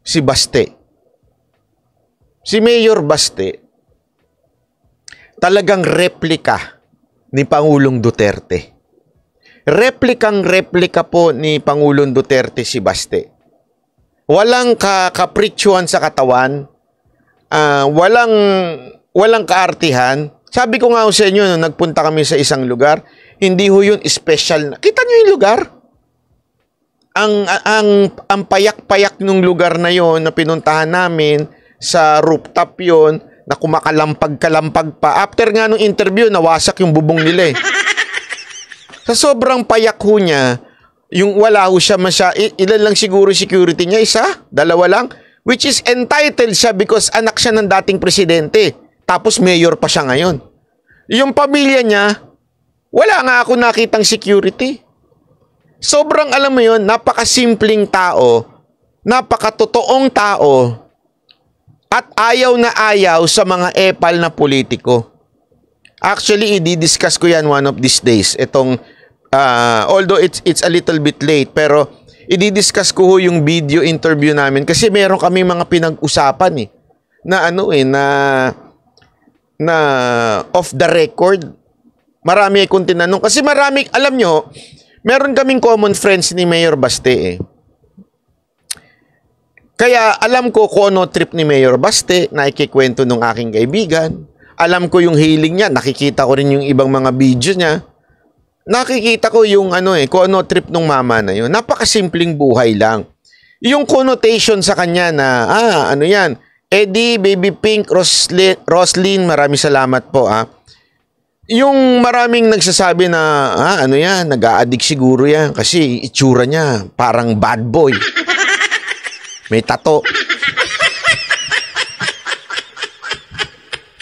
si Baste. Si Mayor Baste, talagang replika ni Pangulong Duterte. Replika po ni Pangulong Duterte si Baste. Walang kapritsyuhan sa katawan, walang kaartihan. Sabi ko nga sa inyo, nung nagpunta kami sa isang lugar, hindi ho yun special. Kita nyo yung lugar? Ang payak-payak nung lugar na yon na pinuntahan namin, sa rooftop yon, na kumakalampag-kalampag pa. After nga nung interview, nawasak yung bubong nila eh. Sa sobrang payak ho niya, yung wala ho siya ilan lang siguro security niya, 1, 2 lang, which is entitled siya because anak siya ng dating presidente. Tapos mayor pa siya ngayon. Yung pamilya niya, wala nga ako nakitang security. Sobrang alam mo yun, napakasimpleng tao, napakatotoong tao, at ayaw na ayaw sa mga epal na politiko. Actually, i-discuss ko yan one of these days. Itong, although it's a little bit late, pero i-discuss ko yung video interview namin kasi meron kami mga pinag-usapan na off the record. Marami akong tinanong. Kasi marami, alam nyo, meron kaming common friends ni Mayor Baste Kaya alam ko kung ano trip ni Mayor Baste na ikikwento ng aking kaibigan. Alam ko yung hiling niya. Nakikita ko rin yung ibang mga video niya. Nakikita ko yung kung ano trip ng mama na yun. Napakasimpleng buhay lang. Yung connotation sa kanya na, ano yan, Eddie, Baby Pink, Roslyn, maraming salamat po Yung maraming nagsasabi na, ano yan, nag-a-addict siguro yan kasi itsura niya parang bad boy. May tato.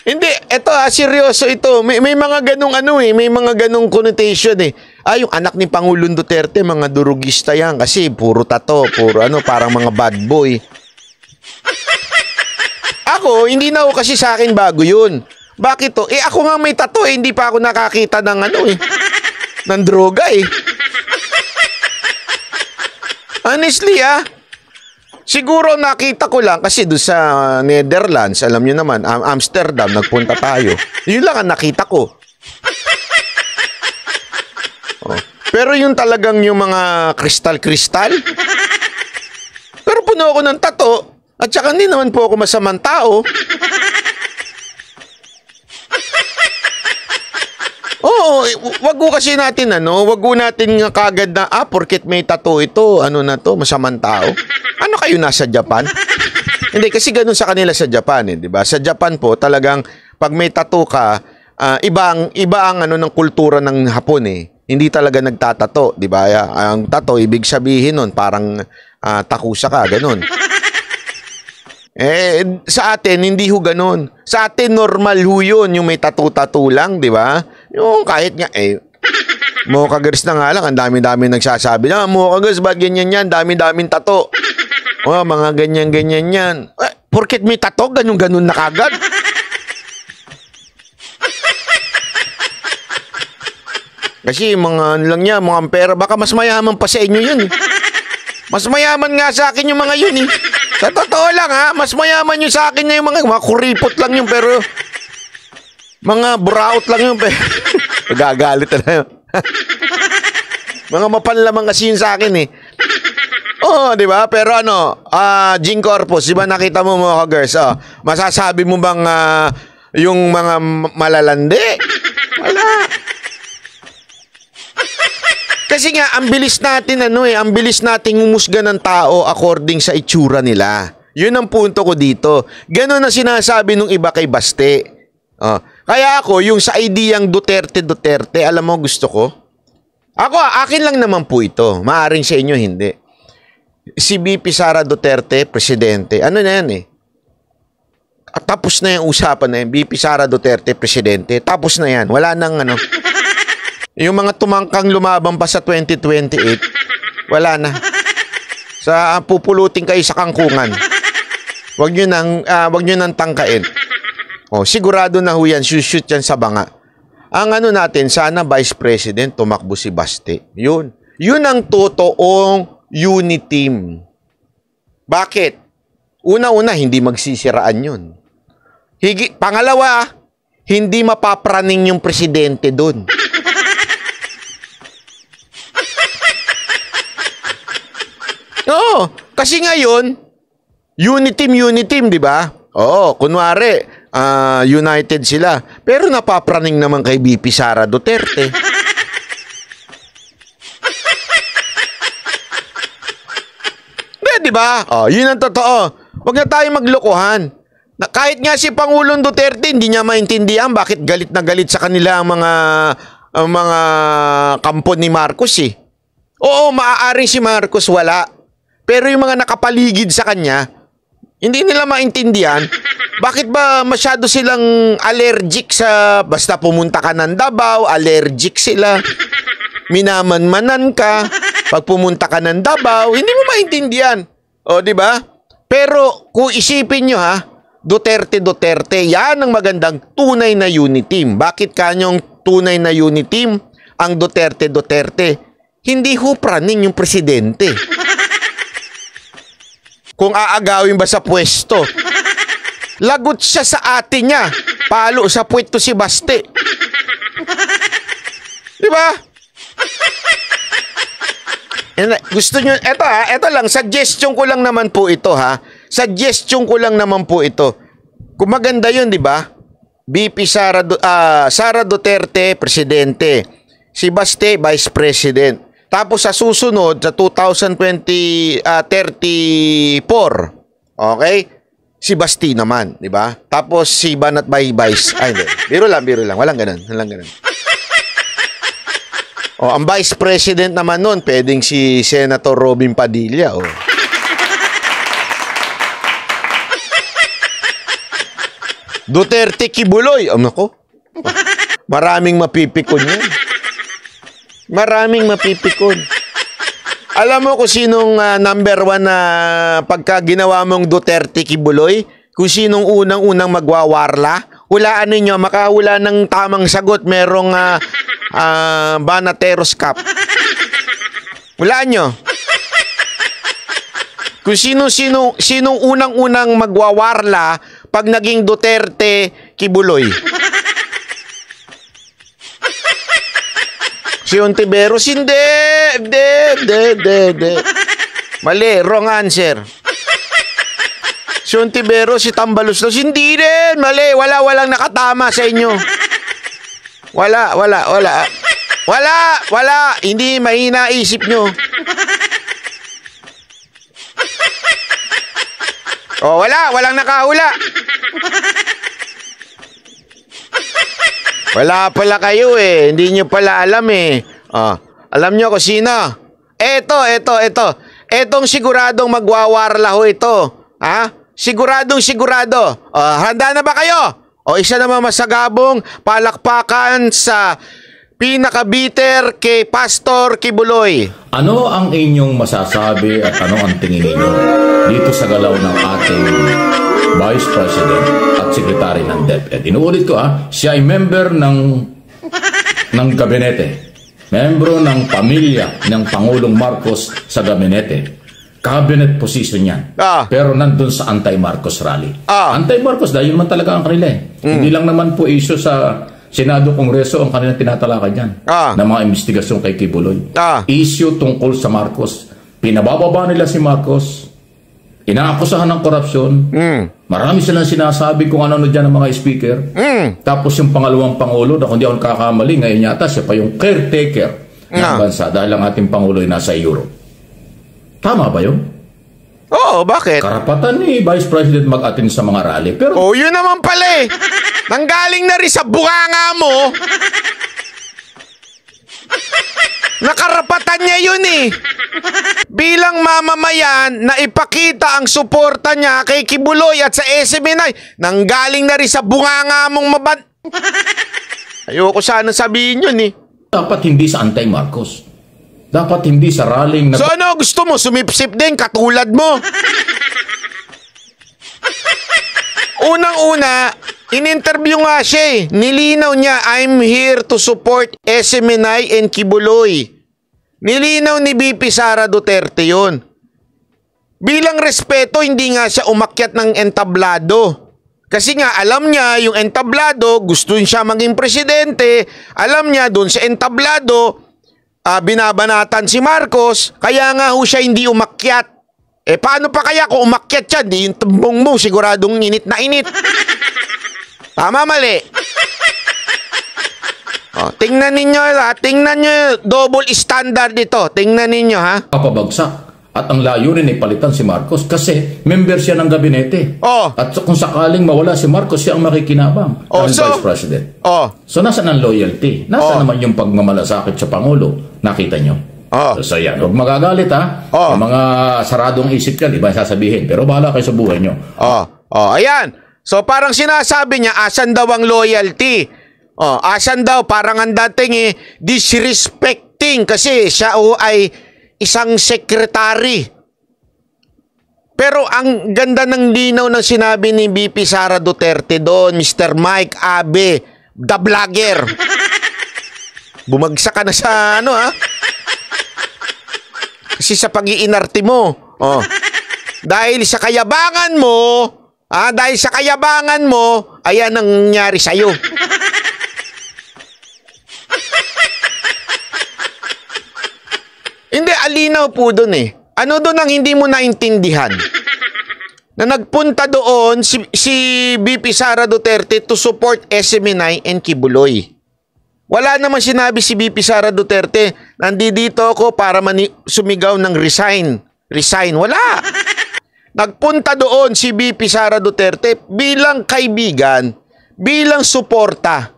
Hindi, eto seryoso ito. May mga ganung may mga ganung connotation yung anak ni Pangulong Duterte, mga durugista yan kasi puro tato, puro parang mga bad boy. Ako, hindi na ako kasi sa akin bago yun. Bakit to? Ako nga may tato hindi pa ako nakakita ng ng droga Honestly siguro nakita ko lang kasi doon sa Netherlands, alam nyo naman, Amsterdam, nagpunta tayo. Yun lang ang nakita ko. Pero yun talagang yung mga kristal-kristal. Pero puno ako ng tato at saka hindi naman po ako masamang tao. Oo, wag ko kasi natin wag ko natin nga kagad na porket may tattoo ito, na to, masamang tao. Ano kayo nasa Japan? Hindi kasi ganoon sa kanila sa Japan di ba? Sa Japan po talagang pag may tattoo ka, iba ang ng kultura ng Hapon hindi talaga nagtatato, di ba? Ang tato, ibig sabihin nun, parang takusa ka, ganun. Sa atin, hindi ho ganun. Sa atin, normal ho yun, yung may tattoo-tattoo lang, di ba? Yung kahit nga, Mokagers na nga lang, ang dami-dami nagsasabi na, Mokagers, ba't ganyan yan? Dami-daming tato. Mga ganyan-ganyan yan. Porket may tato, ganun-ganun na kagad. Kasi mga lang niya, mga pera, baka mas mayaman pa sa inyo yun. Mas mayaman nga sa akin yung mga yun. Sa totoo lang mas mayaman yung sa akin na yung mga kuripot lang yun, pero mga buraot lang yun. Gagalit na yun. Mga mapanlamang kasi yun sa akin di ba? Pero Jing Corpus, di ba nakita mo mga girls? Masasabi mo bang yung mga malalandi? Wala. Kasi nga, ang bilis natin, ang bilis nating umusga ng tao according sa itsura nila. Yun ang punto ko dito. Ganon na sinasabi nung iba kay Baste. Kaya ako, yung sa ideyang Duterte, alam mo gusto ko? Akin lang naman po ito. Maaring sa inyo, hindi. Si BP Sara Duterte, presidente. Ano na yan Tapos na yung usapan na yan. BP Sara Duterte, presidente. Tapos na yan. Wala nang Yung mga tumangkang lumabang pa sa 2028, wala na. Pupulutin kayo sa kangkungan. Wag nyo nang tangkain. Sigurado na ho yan, shoot yan sa banga. Ang natin, sana Vice President, tumakbo si Baste. Yun ang totoong uniteam. Bakit? Una-una, hindi magsisiraan yun. Pangalawa, hindi mapapraning yung presidente doon. Kasi ngayon, uniteam, di ba? Kunwari, united sila. Pero napapraning naman kay BP Sara Duterte. Di ba? Yun ang totoo. Huwag na tayo maglokohan. Kahit nga si Pangulong Duterte, hindi niya maintindihan bakit galit na galit sa kanila ang mga kampo ni Marcos maaaring si Marcos wala. Pero yung mga nakapaligid sa kanya, hindi nila maintindihan bakit ba masyado silang allergic sa basta pumunta ka ng Davao, allergic sila. Minamanmanan ka pag pumunta ka ng Davao, hindi mo maintindihan. Di ba? Pero kung isipin nyo Duterte, yan ang magandang tunay na unity team. Bakit kanyang tunay na unity team ang Duterte? Hindi praning yung presidente. Kung aagawin ba sa pwesto, lagot siya sa ate niya. Palo sa puwet to si Baste. Di ba? Gusto nyo, eto lang, suggestion ko lang naman po ito Kung maganda yun, di ba? BP Sara Duterte, presidente. Si Baste, vice president. Tapos sa susunod, sa 2034, okay? Si Basti naman, di ba? Tapos si Banat Vice. Hindi. Biro lang. Walang ganun. Ang vice president naman nun, pwedeng si Senator Robin Padilla. Duterte Kibuloy. Nako. Maraming mapipikon yan. Alam mo kung sinong number 1 na pagka ginawa mong Duterte Kibuloy? Kung sinong unang-unang magwawarla? Hulaan ninyo, makahula ng tamang sagot, merong Banateros Cup. Hulaan nyo. Kung sinong unang-unang magwawarla pag naging Duterte Kibuloy. Si Ontiveros, hindi. Mali, wrong answer. Si Ontiveros, si Tambaluslos, hindi rin. Mali, walang nakatama sa inyo. Wala. Hindi, mahina isip nyo. Walang nakahula. Wala pala kayo Hindi nyo pala alam Alam nyo kung sino? Ito. Etong siguradong magwawarla ho ito. Siguradong sigurado. Handa na ba kayo? Isa naman masagabong palakpakan sa pinakabiter kay Pastor Kibuloy. Ano ang inyong masasabi at ano ang tingin ninyo dito sa galaw ng ating Vice President at Secretary ng DepEd? Inuulit ko siya ay member ng gabinete. Membro ng pamilya ng Pangulong Marcos sa gabinete. Cabinet position yan. Pero nandun sa anti-Marcos rally. Anti-Marcos dahil man talaga ang kanila Hindi lang naman po issue sa Senado, Kongreso ang kanilang tinatalakad yan na mga investigasyon kay Kibuloy. Issue tungkol sa Marcos. Pinabababa nila si Marcos. Inaakusahan ng korupsyon. Marami silang sinasabi kung ano dyan ng mga speaker. Tapos yung pangalawang Pangulo, na kung di ako kakamali, ngayon yata siya pa yung caretaker ng bansa dahil ang ating Pangulo ay nasa Europe. Tama ba yun? Oo, bakit? Karapatan ni Vice President mag-attend sa mga rally. Pero yun naman pala Nanggaling na rin sa bunganga mo. Nakarapatan niya yun Bilang mamamayan na ipakita ang suporta niya kay Kibuloy at sa SMNI. Nanggaling na rin sa bunganga mong Ayoko sana sabihin yun dapat hindi sa anti-Marcos. Dapat hindi sa rallying na... So ano gusto mo? Sumipsip din katulad mo. Unang-una, in-interview nga siya Nilinaw niya, I'm here to support SMNI and Kibuloy. Nilinaw ni VP Sara Duterte yun. Bilang respeto, hindi nga siya umakyat ng entablado. Kasi nga, alam niya yung entablado, gusto siya maging presidente. Alam niya, doon sa entablado, binabanatan si Marcos. Kaya nga siya hindi umakyat. Paano pa kaya kung umakyat siya? Di yung tumbong mo, siguradong init na init. Tama, mali. Tingnan ninyo, tingnan nyo double standard dito. Tingnan ninyo, Papabagsak. At ang layunin ay palitan si Marcos kasi member siya ng gabinete. At kung sakaling mawala si Marcos, siya ang makikinabang ng Vice President. So, nasaan ang loyalty? Nasaan naman yung pagmamalasakit sa Pangulo? Nakita nyo? So yan, huwag magagalit yung mga saradong isip yan, iba sasabihin. Pero bahala kayo sa buhay nyo. Ayan. So parang sinasabi niya, asan daw ang loyalty? Asan daw, parang ang dating disrespecting kasi siya ay isang secretary. Pero ang ganda ng linaw ng sinabi ni VP Sara Duterte doon, Mr. Mike Abe, the vlogger. Bumagsak ka na sa kasi sa pag-iinarte mo. Dahil sa kayabangan mo, ayan ang nangyari sa'yo. Hindi, alinaw po doon Ano doon ang hindi mo naintindihan? Na nagpunta doon si VP Sara Duterte to support SMNI and Kibuloy. Wala naman sinabi si VP Sara Duterte, nandito ako para sumigaw ng resign. Resign, wala. Nagpunta doon si VP Sara Duterte bilang kaibigan, bilang suporta.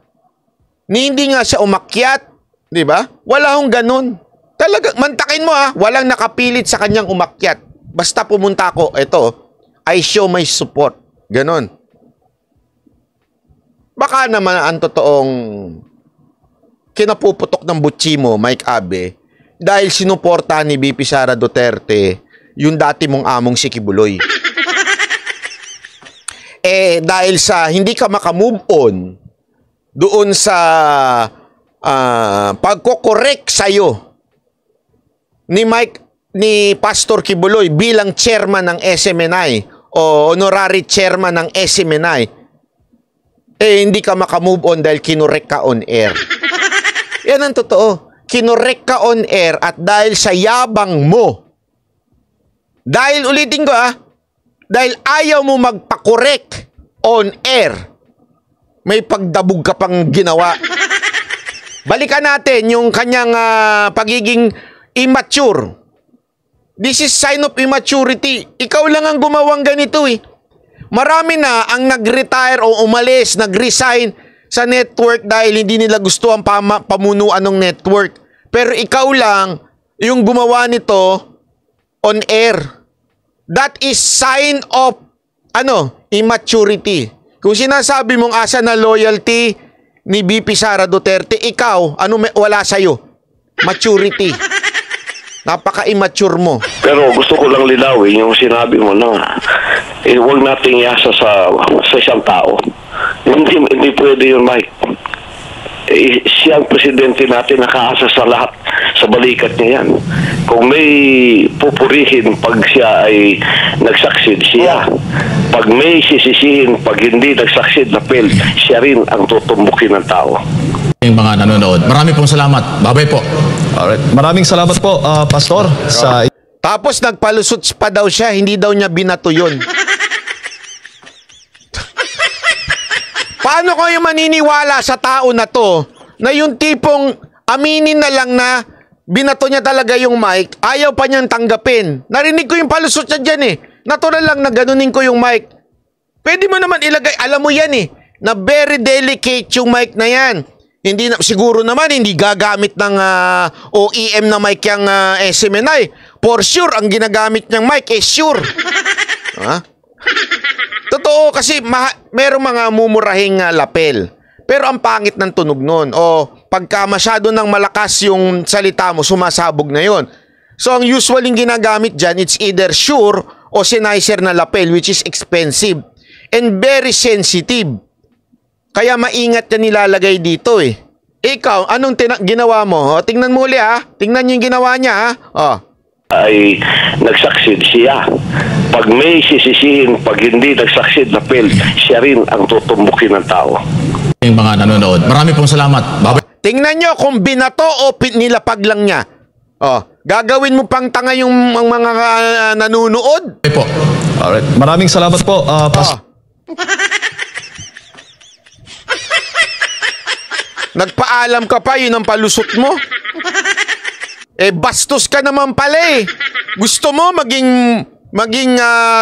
Hindi nga siya umakyat, di ba? Wala hong ganun. Talaga, mantakin mo walang nakapilit sa kanyang umakyat. Basta pumunta ako, I show my support. Ganon. Baka naman ang totoong kinapuputok ng butsi mo, Mike Abe, dahil sinuportahan ni VP Sara Duterte yung dati mong among si Kibuloy. Dahil sa hindi ka makamove on doon sa pagkokorek sa'yo ni Pastor Kibuloy bilang chairman ng SMNI o honorary chairman ng SMNI, hindi ka makamove on dahil kinorek ka on air. Yan ang totoo. Kinorek ka on air at dahil sa yabang mo, dahil ulitin ko dahil ayaw mo magpakorek on air, may pagdabog ka pang ginawa. Balikan natin yung kanyang pagiging immature. This is sign of immaturity. Ikaw lang ang gumawang ganito Marami na ang nag-retire o umalis, nag-resign sa network dahil hindi nila gusto ang pamunuan ng network. Pero ikaw lang yung gumawa nito on air. That is sign of immaturity. Kung sinasabi mong asa na loyalty ni VP Sara Duterte, ikaw, wala sa'yo? Maturity. Napaka-immature mo. Pero gusto ko lang linawin yung sinabi mo na huwag nating iasa sa isang tao. Hindi pwede yun, Mike. Siya ang presidente natin, nakaasa sa lahat, sa balikat niya yan. Kung may pupurihin pag siya ay nagsaksid, siya. Pag may sisisihin pag hindi nagsaksid na failed, siya rin ang tutumbukin ng tao. Yung mga nanonood. Marami pong salamat. Babay po. Alright. Maraming salamat po, Pastor. Tapos nagpalusot pa daw siya, hindi daw niya binato yun. Paano kayo maniniwala sa tao na to na yung tipong aminin na lang na binato niya talaga yung mic, ayaw pa niyang tanggapin? Narinig ko yung palusot niya dyan eh. Natural lang na ganunin ko yung mic. Pwede mo naman ilagay, alam mo yan eh, na very delicate yung mic na yan. Hindi na, siguro naman hindi gagamit ng OEM na mic yung SMNI. For sure, ang ginagamit niyang mic is sure. Totoo kasi merong mga mumurahing lapel. Pero ang pangit ng tunog nun. O pagka masyado ng malakas yung salita mo, sumasabog na yon. So ang usually ginagamit dyan, it's either Shure o Sennheiser na lapel, which is expensive and very sensitive. Kaya maingat yan nilalagay dito eh. Ikaw, anong ginawa mo? O, tingnan mo ulit ha. Tingnan niyo yung ginawa niya ha. O. Ay nagsaksid siya. Pag may sisisihin, pag hindi nagsaksid na failed, siya rin ang tutumbukin ng tao. Yung mga nanonood. Marami pong salamat. Babay. Tingnan nyo kung binato o nilapag lang niya. Oh, gagawin mo pang tanga yung mga nanonood? Babay po. Alright. Maraming salamat po, Pastor. Nagpaalam ka pa, yun ang palusot mo. Bastos ka naman pala eh. Gusto mo maging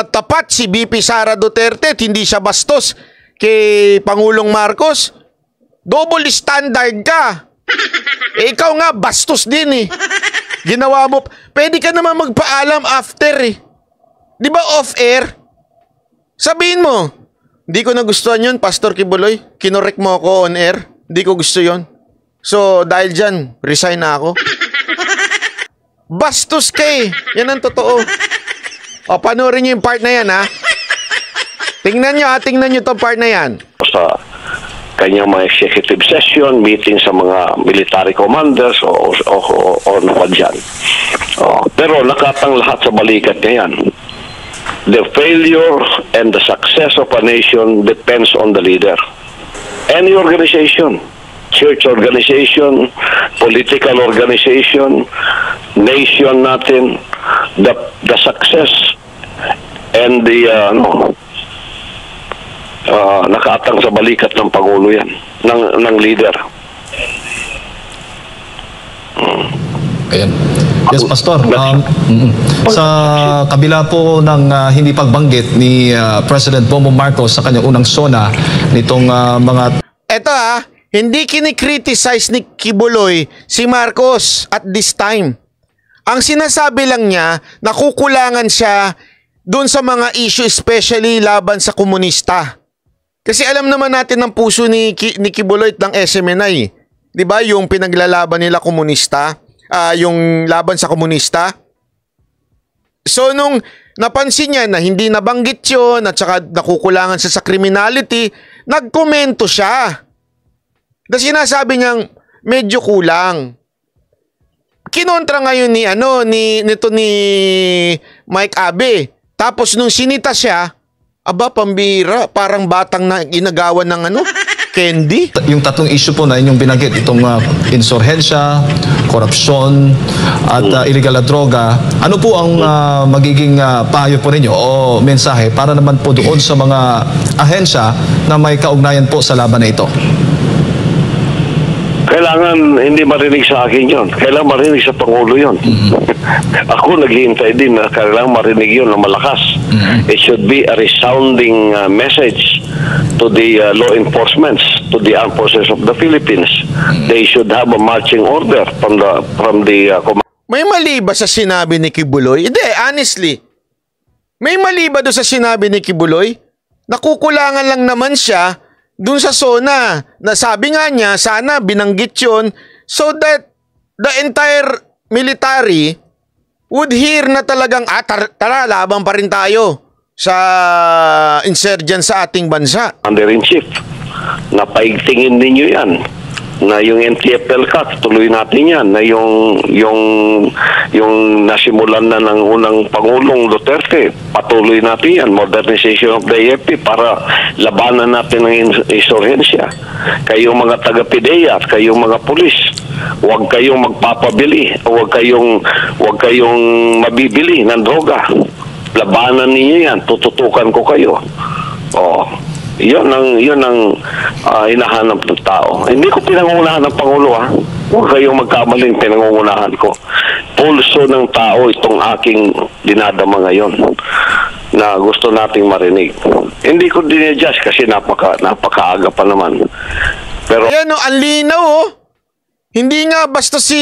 tapat si VP Sara Duterte at hindi siya bastos kay Pangulong Marcos? Double standard ka. Ikaw nga, bastos din eh. Ginawa mo, pwede ka naman magpaalam after eh. Di ba off-air? Sabihin mo, hindi ko nagustuhan yun, Pastor Kibuloy. Kinorek mo ako on air. Hindi ko gusto yun. So, dahil dyan, resign na ako. Bastos ka eh. Yan ang totoo. O, panoorin nyo yung part na yan, ha? Tingnan nyo itong part na yan. Sa kanyang mga executive session, meeting sa mga military commanders o ano pa dyan. Pero nakatang lahat sa balikat niya yan. The failure and the success of a nation depends on the leader. Any organization, church organization, political organization, nation natin, the success and the nakaatang sa balikat ng Pangulo yan, ng leader. Ayan. Yes, Pastor. Sa kabila po ng hindi pagbanggit ni President Bongbong Marcos sa kanyang unang SONA nitong mga... Eto hindi kinikriticize ni Kibuloy si Marcos at this time. Ang sinasabi lang niya, nakukulangan siya doon sa mga issue especially laban sa komunista. Kasi alam naman natin ang puso ni Kibuloy at ng SMNI. Diba yung pinaglalaban nila komunista? Yung laban sa komunista. So nung napansin niya na hindi nabanggit yun at saka nakukulangan siya sa criminality, nagkomento siya. Kasi sinasabi niyang medyo kulang. Kinontra ngayon nito ni Mike Abe. Tapos nung sinita siya, aba pambira, parang batang na ginagawa ng candy. Yung tatlong issue po na inyong binanggit, itong insurhensya, korupsyon, at illegal na droga, ano po ang magiging payo po ninyo o mensahe para naman po doon sa mga ahensya na may kaugnayan po sa laban na ito? Kailangan hindi marinig sa akin yon. Kailangan marinig sa Pangulo yon. Ako naghihintay din na kailangan marinig yon na malakas. It should be a resounding message to the law enforcements to the armed forces of the Philippines. They should have a marching order from the command. May mali ba sa sinabi ni Kibuloy? Hindi, honestly. May mali ba doon sa sinabi ni Kibuloy? Nakukulangan lang naman siya dun sa SONA. Nasabi nga niya, sana binanggit yun so that the entire military would hear na talagang, tara, laban pa rin tayo sa insurgent sa ating bansa. Commander-in-Chief, napaigtingin ninyo yan. Na yung NTFL cut, tuloy natin yan. Na yung nasimulan na ng unang Pangulong Duterte, patuloy natin yan. Modernization of the AFP para labanan natin ng insurhensya. Kayong mga taga-PIDEA, kayong mga pulis, huwag kayong magpapabili, huwag kayong mabibili ng droga. Labanan ninyo yan, tututukan ko kayo. Yun ang hinahanap ng tao. Hindi ko pinangungunahan ng Pangulo, ha. Huwag kayong magkamaling pinangungunahan ko. Pulso ng tao itong aking dinadama ngayon na gusto nating marinig. Hindi ko dinadjust kasi napakaaga pa naman. Pero ayan o, ang linaw o. Hindi nga basta si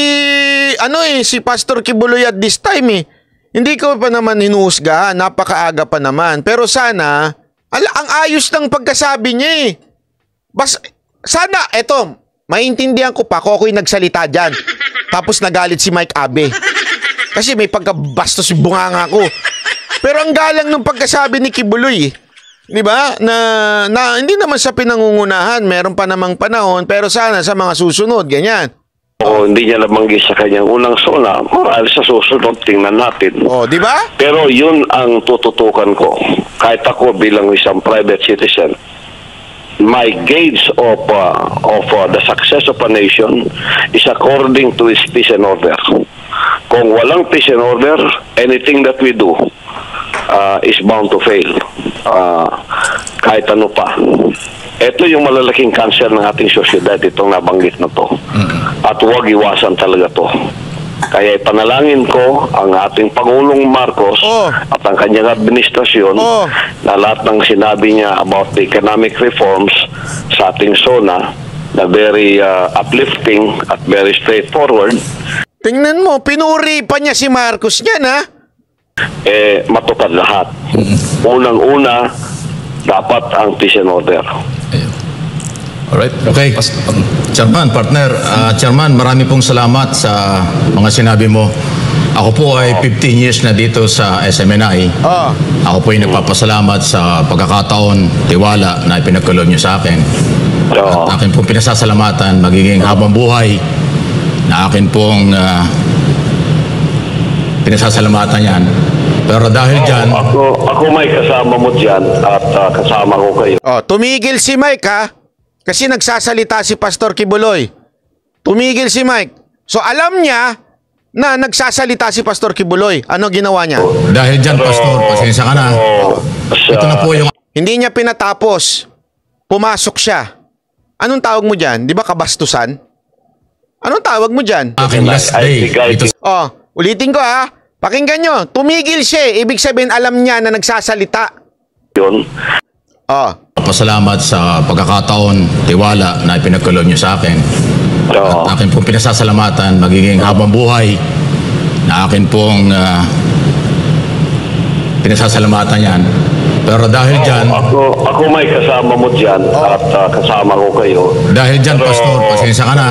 Pastor Kibuloy at this time eh. Hindi ko pa naman hinuhusgahan, napakaaga pa naman. Pero sana ang ayos ng pagkasabi niya eh. Sana, eto, maintindihan ko pa kung ako'y nagsalita dyan. Tapos nagalit si Mike Abe. Kasi may pagkabastos yung bunganga ko. Pero ang galang ng pagkasabi ni Kibuloy, di ba? Na hindi naman sa pinangungunahan, meron pa namang panahon, pero sana sa mga susunod, ganyan. Hindi niya nabanggit sa kanyang unang SONA, marahil sa susunod, tingnan natin. Di ba? Pero yun ang tututukan ko. Kahit ako bilang isang private citizen, my gauge of the success of a nation is according to its peace and order. Kung walang peace and order, anything that we do is bound to fail. Kahit ano pa. Ito yung malalaking cancer ng ating sosyedad, itong nabanggit na to. At huwag iwasan talaga to. Kaya ipanalangin ko ang ating Pangulong Marcos at ang kanyang administrasyon na lahat ng sinabi niya about the economic reforms sa ating SONA na very uplifting at very straightforward. Tingnan mo, pinuri pa niya si Marcos niyan, ha? Matupad lahat. Unang-una, dapat ang peace and order. Alright. Okay. Chairman, partner. Chairman, marami pong salamat sa mga sinabi mo. Ako po ay 15 years na dito sa SMNI. Ako po ay nagpapasalamat sa pagkakataon, tiwala na ipinagkaloob niyo sa akin. At akin pong pinasasalamatan, magiging habang buhay na akin pong pinasasalamatan yan. Pero dahil dyan... Ako may kasama mo dyan at kasama ko kayo. Tumigil si Mike, ha? Kasi nagsasalita si Pastor Kibuloy. Tumigil si Mike. So alam niya na nagsasalita si Pastor Kibuloy. Ano ginawa niya? Dahil dyan, Pastor, pasensya ka na. Ito na po yung... Hindi niya pinatapos. Pumasok siya. Anong tawag mo dyan? Di ba kabastusan? Anong tawag mo dyan? Aking last day. Ulitin ko, ha? Pakinggan nyo. Tumigil siya. Ibig sabihin, alam niya na nagsasalita. Yun. Pasalamat sa pagkakataon, tiwala na ipinagkaloob niyo sa akin. At akin pong pinasasalamatan, magiging habang buhay na akin pong pinasasalamatan yan. Pero dahil dyan... Ako may kasama mo dyan at kasama ko kayo. Dahil dyan, Pastor, pasensya ka na.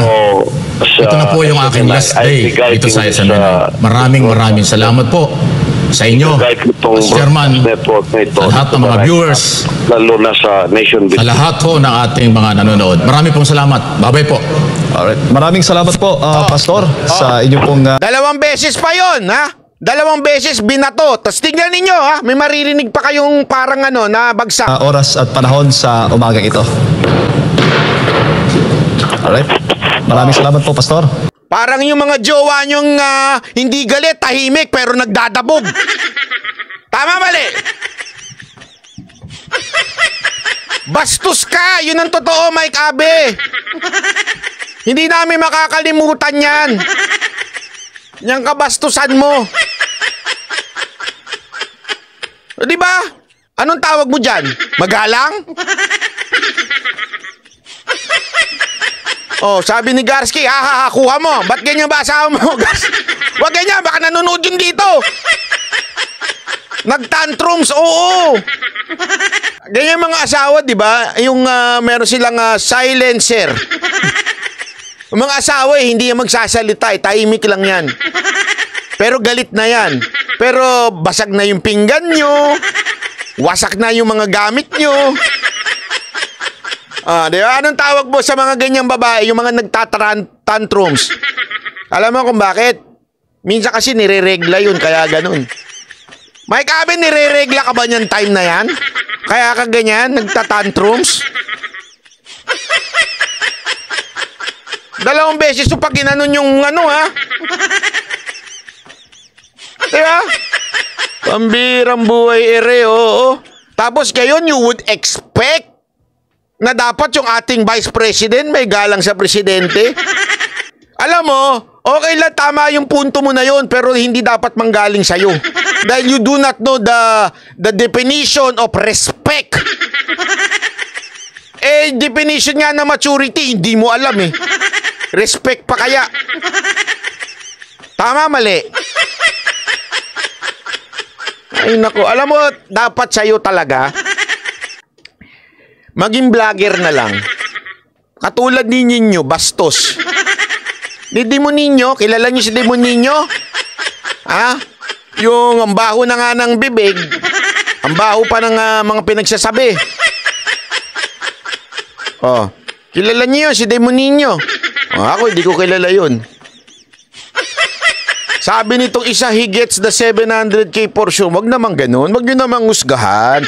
Ito na po yung aking last day dito sa SMNI. Maraming salamat po sa inyo, Chairman, sa lahat ng mga viewers, lalo na sa nation, sa lahat po ng ating mga nanonood. Marami pong salamat. Bye-bye po. Alright. Maraming salamat po, Pastor, sa inyong pong... 2 beses pa yon, ha? 2 beses binato. Tapos tignan ninyo, ha? May maririnig pa kayong parang na bagsak. Oras at panahon sa umagang ito. Alright. Maraming salamat po, Pastor. Parang yung mga jowa nyong hindi galit, tahimik, pero nagdadabog. Tama, mali? Bastos ka! Yun ang totoo, Mike Abe. Hindi namin makakalimutan yan. Yang kabastusan mo. Di ba? Anong tawag mo dyan? Magalang? Oh, sabi ni Garski, kuha mo. Ba't ganyan ba asawa mo? Wag ganyan, baka nanonood yun dito. Nagtantrums, oo. Ganyan mga asawa, di ba? Yung meron silang silencer. Yung mga asawa, hindi yan magsasalita. Tahimik lang yan. Pero galit na yan. Pero basag na yung pinggan nyo. Wasak na yung mga gamit nyo. Di ba? Anong tawag mo sa mga ganyang babae? Yung mga nagtatantrums. Alam mo kung bakit? Minsan kasi nire-regla yun, kaya ganun. Mike Aben, nire-regla ka ba niyan time na yan? Kaya ka ganyan, nagtatantrums? 2 beses yung pag ginanon yung Diba? Pambirang buhay ere, oo. Tapos ngayon, you would expect na dapat yung ating Vice President may galang sa presidente. Alam mo, okay lang, tama yung punto mo na yun, pero hindi dapat manggaling sa'yo. Dahil you do not know the definition of respect. Definition nga na maturity, hindi mo alam eh. Respect pa kaya? Tama, mali? Ay nako, alam mo, dapat sa'yo talaga maging vlogger na lang. Katulad ni Nino Bastos. Ni Demonino, kilala niyo si Demonino? Yung ang baho na nga ng bibig, ang baho pa ng mga pinagsasabi. Kilala niyo si Demonino? Ako, hindi ko kilala yun. Sabi nitong isa, he gets the 700K portion. Wag naman ganun. Wag nyo namang husgahan.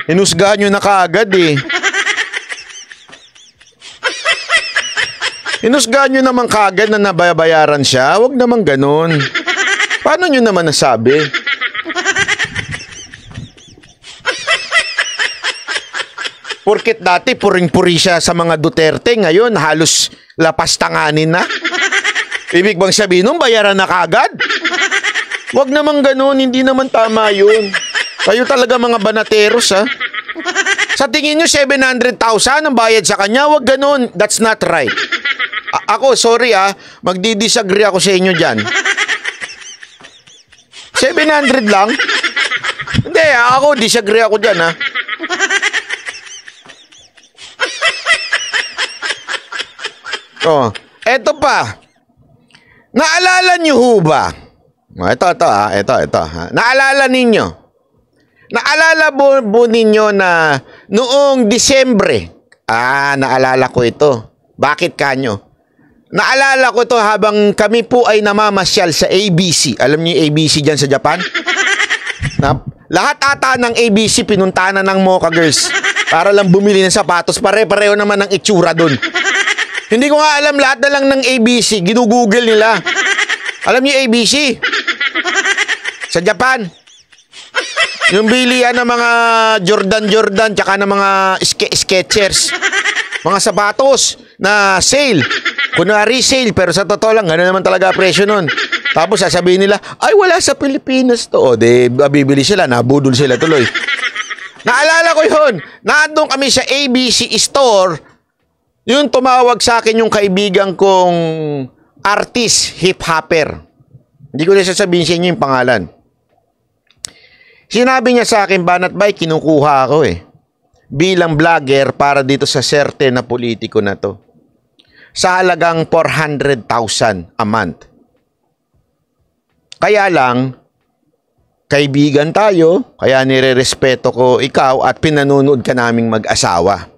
Hinusgahan nyo na kaagad eh. Hinusgahan nyo naman kaagad na nabayaran siya. Wag naman ganun. Paano nyo naman nasabi? Porket dati puring-puri siya sa mga Duterte, ngayon halos lapas tanganin na. Ibig bang sabihin nung bayaran na kaagad? Wag naman ganun, hindi naman tama yun. Kayo talaga mga banateros, ha? Sa tingin nyo, 700,000 ang bayad sa kanya? Wag ganun. That's not right. Ako, sorry magdi-disagree ako sa inyo dyan. 700 lang? Hindi, ako, disagree ako dyan, ha? Eto pa. Naalala nyo ho ba? Ito. Naalala ninyo? Naalala po ninyo na noong Disyembre, naalala ko ito. Bakit kanyo? Naalala ko ito habang kami po ay namamasyal sa ABC. Alam niyo yung ABC dyan sa Japan? Lahat ata ng ABC pinuntahan na ng Mocha Girls para lang bumili ng sapatos. Pare-pareho naman ang itsura dun. Hindi ko nga alam, lahat na lang ng ABC. Ginugoogle nila. Alam niyo ABC? Sa Japan. Yung bilian ng mga Jordan, tsaka ng mga Skechers. Mga sapatos na sale. Kunwari sale, pero sa totoo lang, gano'n naman talaga presyo nun. Tapos sasabihin nila, ay wala sa Pilipinas to. Bibili sila, nabudol sila tuloy. Naalala ko yun. Naandun kami sa ABC store. Yung tumawag sa akin yung kaibigan kong artist, hip-hopper. Hindi ko na sasabihin sa inyo yung pangalan. Sinabi niya sa akin, Banat Bay, kinukuha ako bilang vlogger para dito sa certain na politiko na to. Sa halagang 400,000 a month. Kaya lang, kaibigan tayo, kaya nire-respeto ko ikaw at pinanonood ka naming mag-asawa.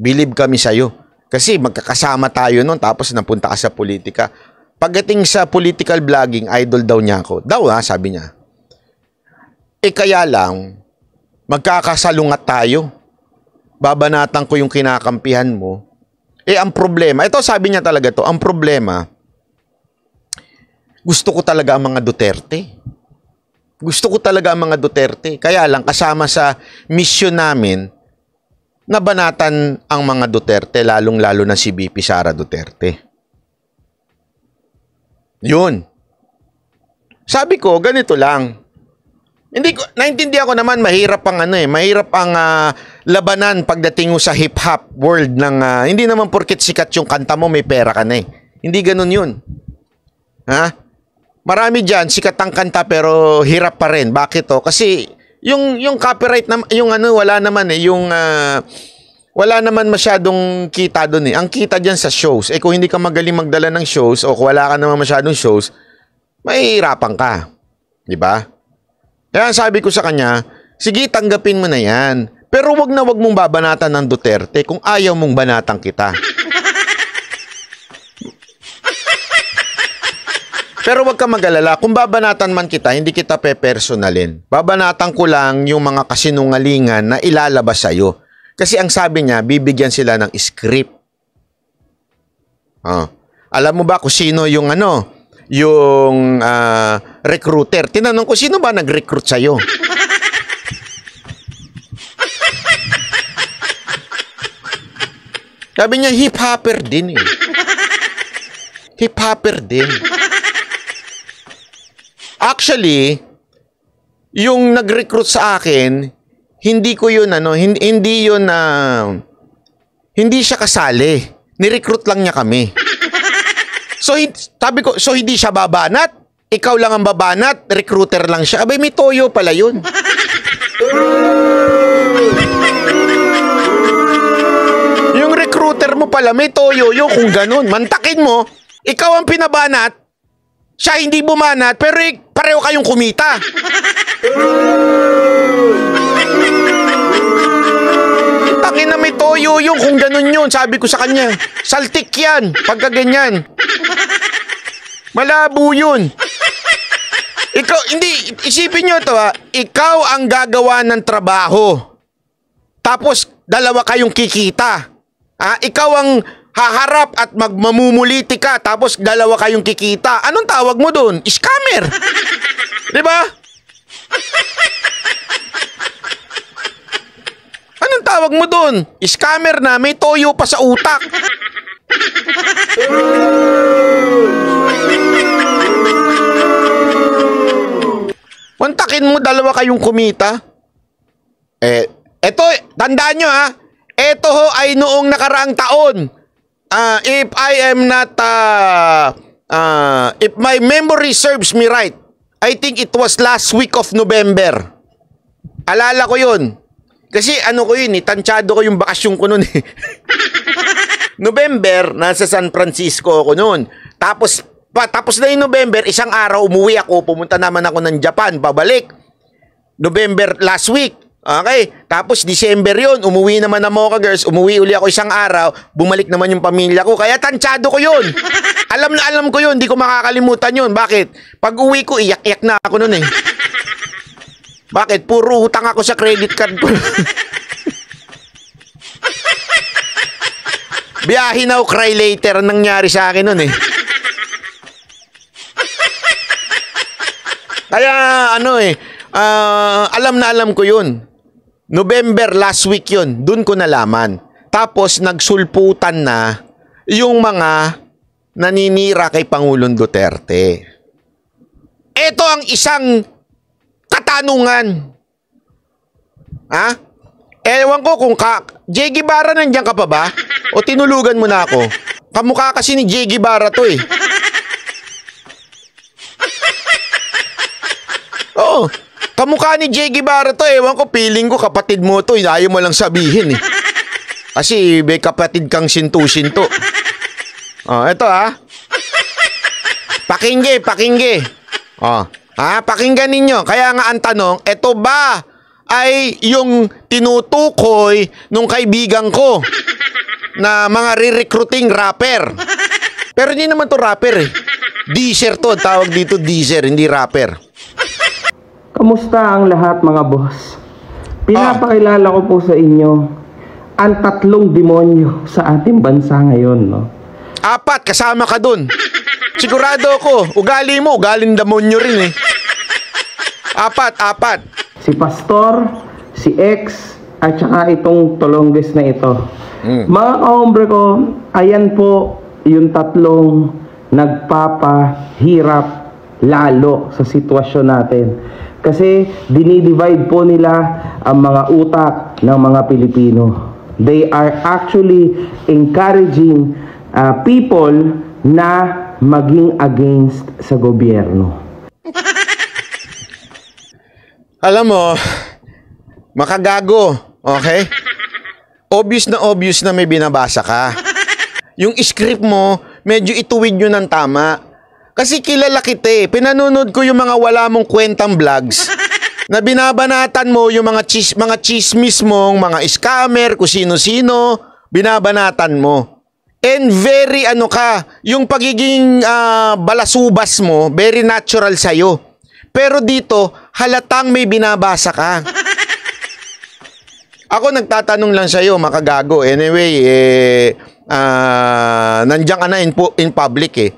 Believe kami sa'yo. Kasi magkakasama tayo noon tapos napunta ka sa politika. Pagdating sa political vlogging, idol daw niya ako. Sabi niya. Kaya lang, magkakasalungat tayo. Babanatan ko yung kinakampihan mo. Ang problema, ito sabi niya talaga to, ang problema, gusto ko talaga ang mga Duterte. Gusto ko talaga ang mga Duterte. Kaya lang, kasama sa mission namin, nabanatan ang mga Duterte, lalong-lalo na si BP Sara Duterte. Yun. Sabi ko, ganito lang. naintindihan ko naman, mahirap ang mahirap ang labanan pagdating mo sa hip-hop world ng, hindi naman porket sikat yung kanta mo, may pera ka na eh. Hindi ganun yun. Ha? Marami dyan, sikat ang kanta pero hirap pa rin. Bakit to? Kasi, yung copyright, yung wala naman eh, wala naman masyadong kita doon eh. Ang kita dyan sa shows, kung hindi ka magaling magdala ng shows o kung wala ka naman masyadong shows, mahihirapan ka. Diba? Kaya sabi ko sa kanya, sige, tanggapin mo na yan. Pero wag mong babanatan ng Duterte kung ayaw mong banatan kita. Pero wag ka mag-alala, kung babanatan man kita, hindi kita pe-personalin. Babanatan ko lang yung mga kasinungalingan na ilalabas sa'yo. Kasi ang sabi niya, bibigyan sila ng script. Alam mo ba kung sino yung recruiter? Tinanong ko, sino ba nag-recruit sa'yo? Sabi niya, hip-hopper din eh. Hip-hopper din. Actually, yung nag-recruit sa akin, hindi ko yun, hindi siya kasali. Ni-recruit lang niya kami. So, sabi ko, so hindi siya babanat? Ikaw lang ang babanat? Recruiter lang siya? Abay, may toyo pala yun. Yung recruiter mo pala, may toyo yun kung ganun. Mantakin mo, ikaw ang pinabanat, siya hindi bumanat, pero pareho kayong kumita. Takin na may toyo yun kung ganun yun. Sabi ko sa kanya, saltik yan, pagka ganyan. Malabo yun. Ikaw, hindi, isipin nyo ito ikaw ang gagawa ng trabaho. Tapos, dalawa kayong kikita. Ikaw ang haharap at mamumuliti ka, tapos dalawa kayong kikita. Anong tawag mo dun? Scammer. Diba? Anong tawag mo dun? Scammer na, may toyo pa sa utak. Mantakin mo, dalawa kayong kumita. Eto, tandaan nyo eto ho ay noong nakaraang taon. If I am not, if my memory serves me right, I think it was last week of November. Alala ko yun. Kasi ko yun tansyado ko yung bakasyon ko nun November, nasa San Francisco ako nun. Tapos na yung November, isang araw umuwi ako, pumunta naman ako ng Japan, pabalik. November last week. Okay, tapos December yun, umuwi naman na Mocha Girls, umuwi uli ako isang araw, bumalik naman yung pamilya ko, kaya tansyado ko yun. Alam ko yun, di ko makakalimutan yun. Bakit? Pag uwi ko, iyak-iyak na ako nun eh. Bakit? Puro utang ako sa credit card ko. Biyahe na o cry later ang nangyari sa akin nun eh. Kaya alam ko yun. November last week yun, dun ko nalaman. Tapos nagsulputan na yung mga naninira kay Pangulong Duterte. Ito ang isang katanungan. Ewan ko kung J. Guevara, nandiyan ka pa ba? O tinulugan mo na ako? Kamukha kasi ni J. Guevara to eh. Oo. Kamukha ni J. Guevara to, ewan ko, feeling ko kapatid mo to, ayaw mo lang sabihin eh. Kasi may kapatid kang sinto-sinto. Eto Pakingge. Pakinggan ninyo. Kaya nga ang tanong, eto ba ay yung tinutukoy nung kaibigan ko na mga re-recruiting rapper? Pero hindi naman to rapper eh. Deezer to, tawag dito Deezer, hindi rapper. Kamusta ang lahat mga boss? Pinapakilala ko po sa inyo ang 3 demonyo sa ating bansa ngayon, no? 4, kasama ka dun. Sigurado ako, ugali mo, ugaling demonyo rin eh. 4. Si Pastor, si X, at saka itong Tolonges na ito. Mga kahombre ko, ayan po yung 3 nagpapahirap lalo sa sitwasyon natin. Kasi dinidivide po nila ang mga utak ng mga Pilipino. They are actually encouraging people na maging against sa gobyerno. Alam mo, makagago, okay? Obvious na may binabasa ka. Yung script mo, medyo ituwid nyo ng tama. Kasi kilala kita eh. Pinanonood ko yung mga wala mong kwentang vlogs na binabanatan mo yung mga chismis mong, mga scammer, kung sino-sino, binabanatan mo. And very yung pagiging balasubas mo, very natural sa'yo. Pero dito, halatang may binabasa ka. Ako nagtatanong lang sa'yo, makagago. Anyway, nandiyan ka na in public eh.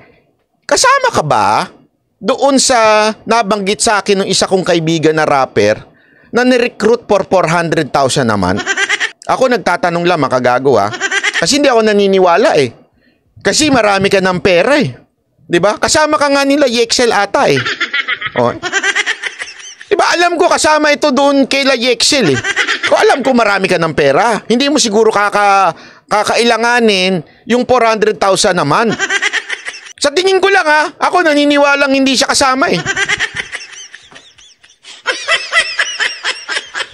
Kasama ka ba doon sa nabanggit sa akin ng isa kong kaibigan na rapper na nirecruit for 400,000 naman? Ako nagtatanong lang, makagago ha. Kasi hindi ako naniniwala eh. Kasi marami ka ng pera eh. Diba? Kasama ka nga nila Yexel ata eh. Oh. Diba alam ko kasama ito doon kay Yexel eh. Kung alam ko marami ka ng pera, hindi mo siguro kakailanganin yung 400,000 naman. Sa tingin ko lang ha, ako naniniwalang hindi siya kasama eh.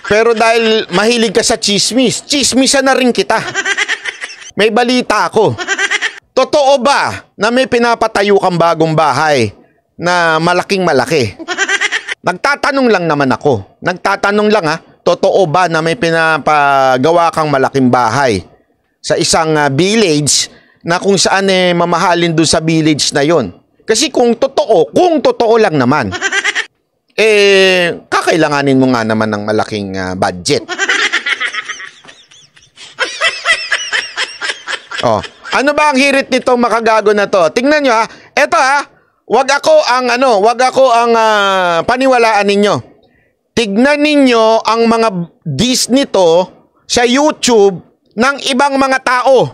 Pero dahil mahilig ka sa chismisan na rin kita. May balita ako. Totoo ba na may pinapatayo kang bagong bahay na malaking malaki? Nagtatanong lang naman ako. Nagtatanong lang ha, totoo ba na may pinapagawa kang malaking bahay sa isang village na kung saan mamahalin doon sa village na yon? Kasi kung totoo lang naman, kakailanganin mo nga naman ng malaking budget. Oh, ano ba ang hirit nito makagago na to? Tingnan nyo ha. Eto ha, wag ako ang paniwalaan ninyo. Tignan ninyo ang mga diss nito sa YouTube ng ibang mga tao.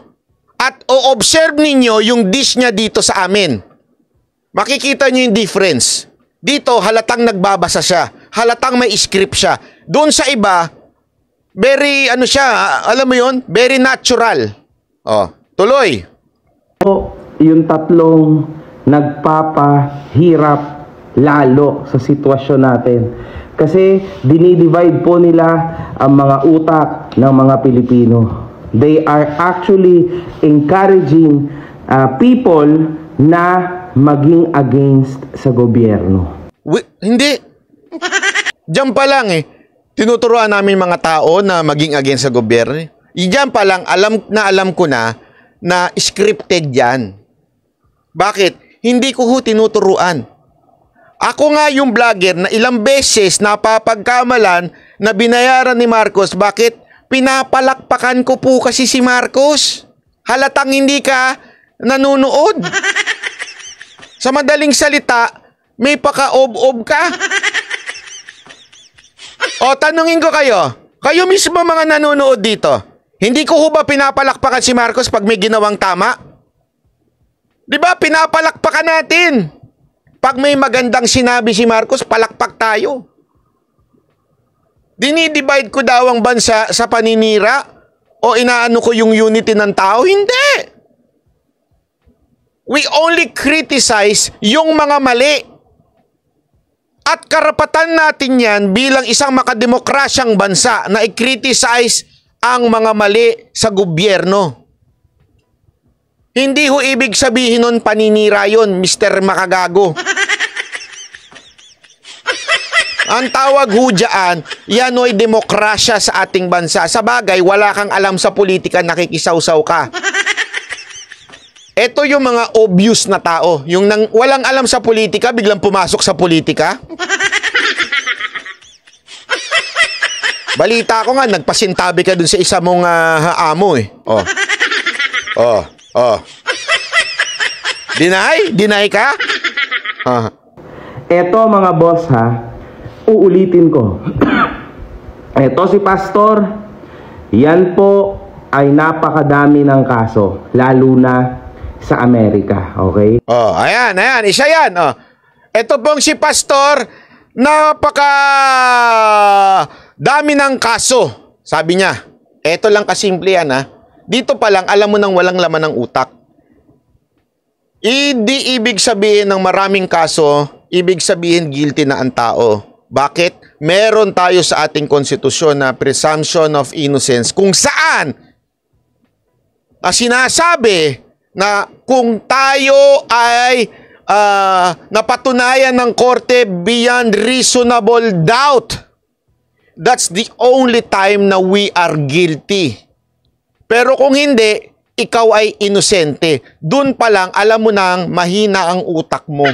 At o-observe ninyo yung dish niya dito sa amin. Makikita nyo yung difference. Dito, halatang nagbabasa siya. Halatang may script siya. Doon sa iba, very, alam mo yun? Very natural. Oh, tuloy. Yung tatlong nagpapahirap lalo sa sitwasyon natin. Kasi dinidivide po nila ang mga utak ng mga Pilipino. They are actually encouraging people na maging against sa gobyerno. Hindi. Diyan pa lang eh. Tinuturuan namin mga tao na maging against sa gobyerno. Diyan pa lang, alam ko na scripted yan. Bakit? Hindi ko tinuturuan. Ako nga yung vlogger na ilang beses napapagkamalan na binayaran ni Marcos. Bakit? Pinapalakpakan ko po kasi si Marcos. Halatang hindi ka nanonood. Sa madaling salita, may paka-ob-ob ka. O, tanungin ko kayo. Kayo mismo mga nanonood dito. Hindi ko ba pinapalakpakan si Marcos pag may ginawang tama? Di ba pinapalakpakan natin? Pag may magandang sinabi si Marcos, palakpak tayo. Dinidivide ko daw ang bansa sa paninira o inaano ko yung unity ng tao? Hindi. We only criticize yung mga mali. At karapatan natin yan bilang isang makademokrasyang bansa na i-criticize ang mga mali sa gobyerno. Hindi ho ibig sabihin nun paninira yun, Mr. Makagago. Ang tawag ho dyan, yan ho'y demokrasya sa ating bansa. Sa bagay, wala kang alam sa politika, nakikisawsaw ka. Ito yung mga obvious na tao. Yung walang alam sa politika, biglang pumasok sa politika. Balita ko nga, nagpasintabi ka dun sa isa mong amo eh. Deny ka? Eto mga boss ha, uulitin ko. Eto si Pastor, yan po ay napakadami ng kaso, lalo na sa Amerika, okay? Ayan, isa yan. Ito pong si Pastor, napaka dami ng kaso. Sabi niya, eto lang kasimple yan ha. Dito pa lang, alam mo nang walang laman ng utak. Hindi ibig sabihin ng maraming kaso, ibig sabihin guilty na ang tao. Bakit? Meron tayo sa ating konstitusyon na presumption of innocence kung saan sinasabi na kung tayo ay napatunayan ng korte beyond reasonable doubt, that's the only time na we are guilty. Pero kung hindi, ikaw ay inosente. Doon pa lang, alam mo nang mahina ang utak mo.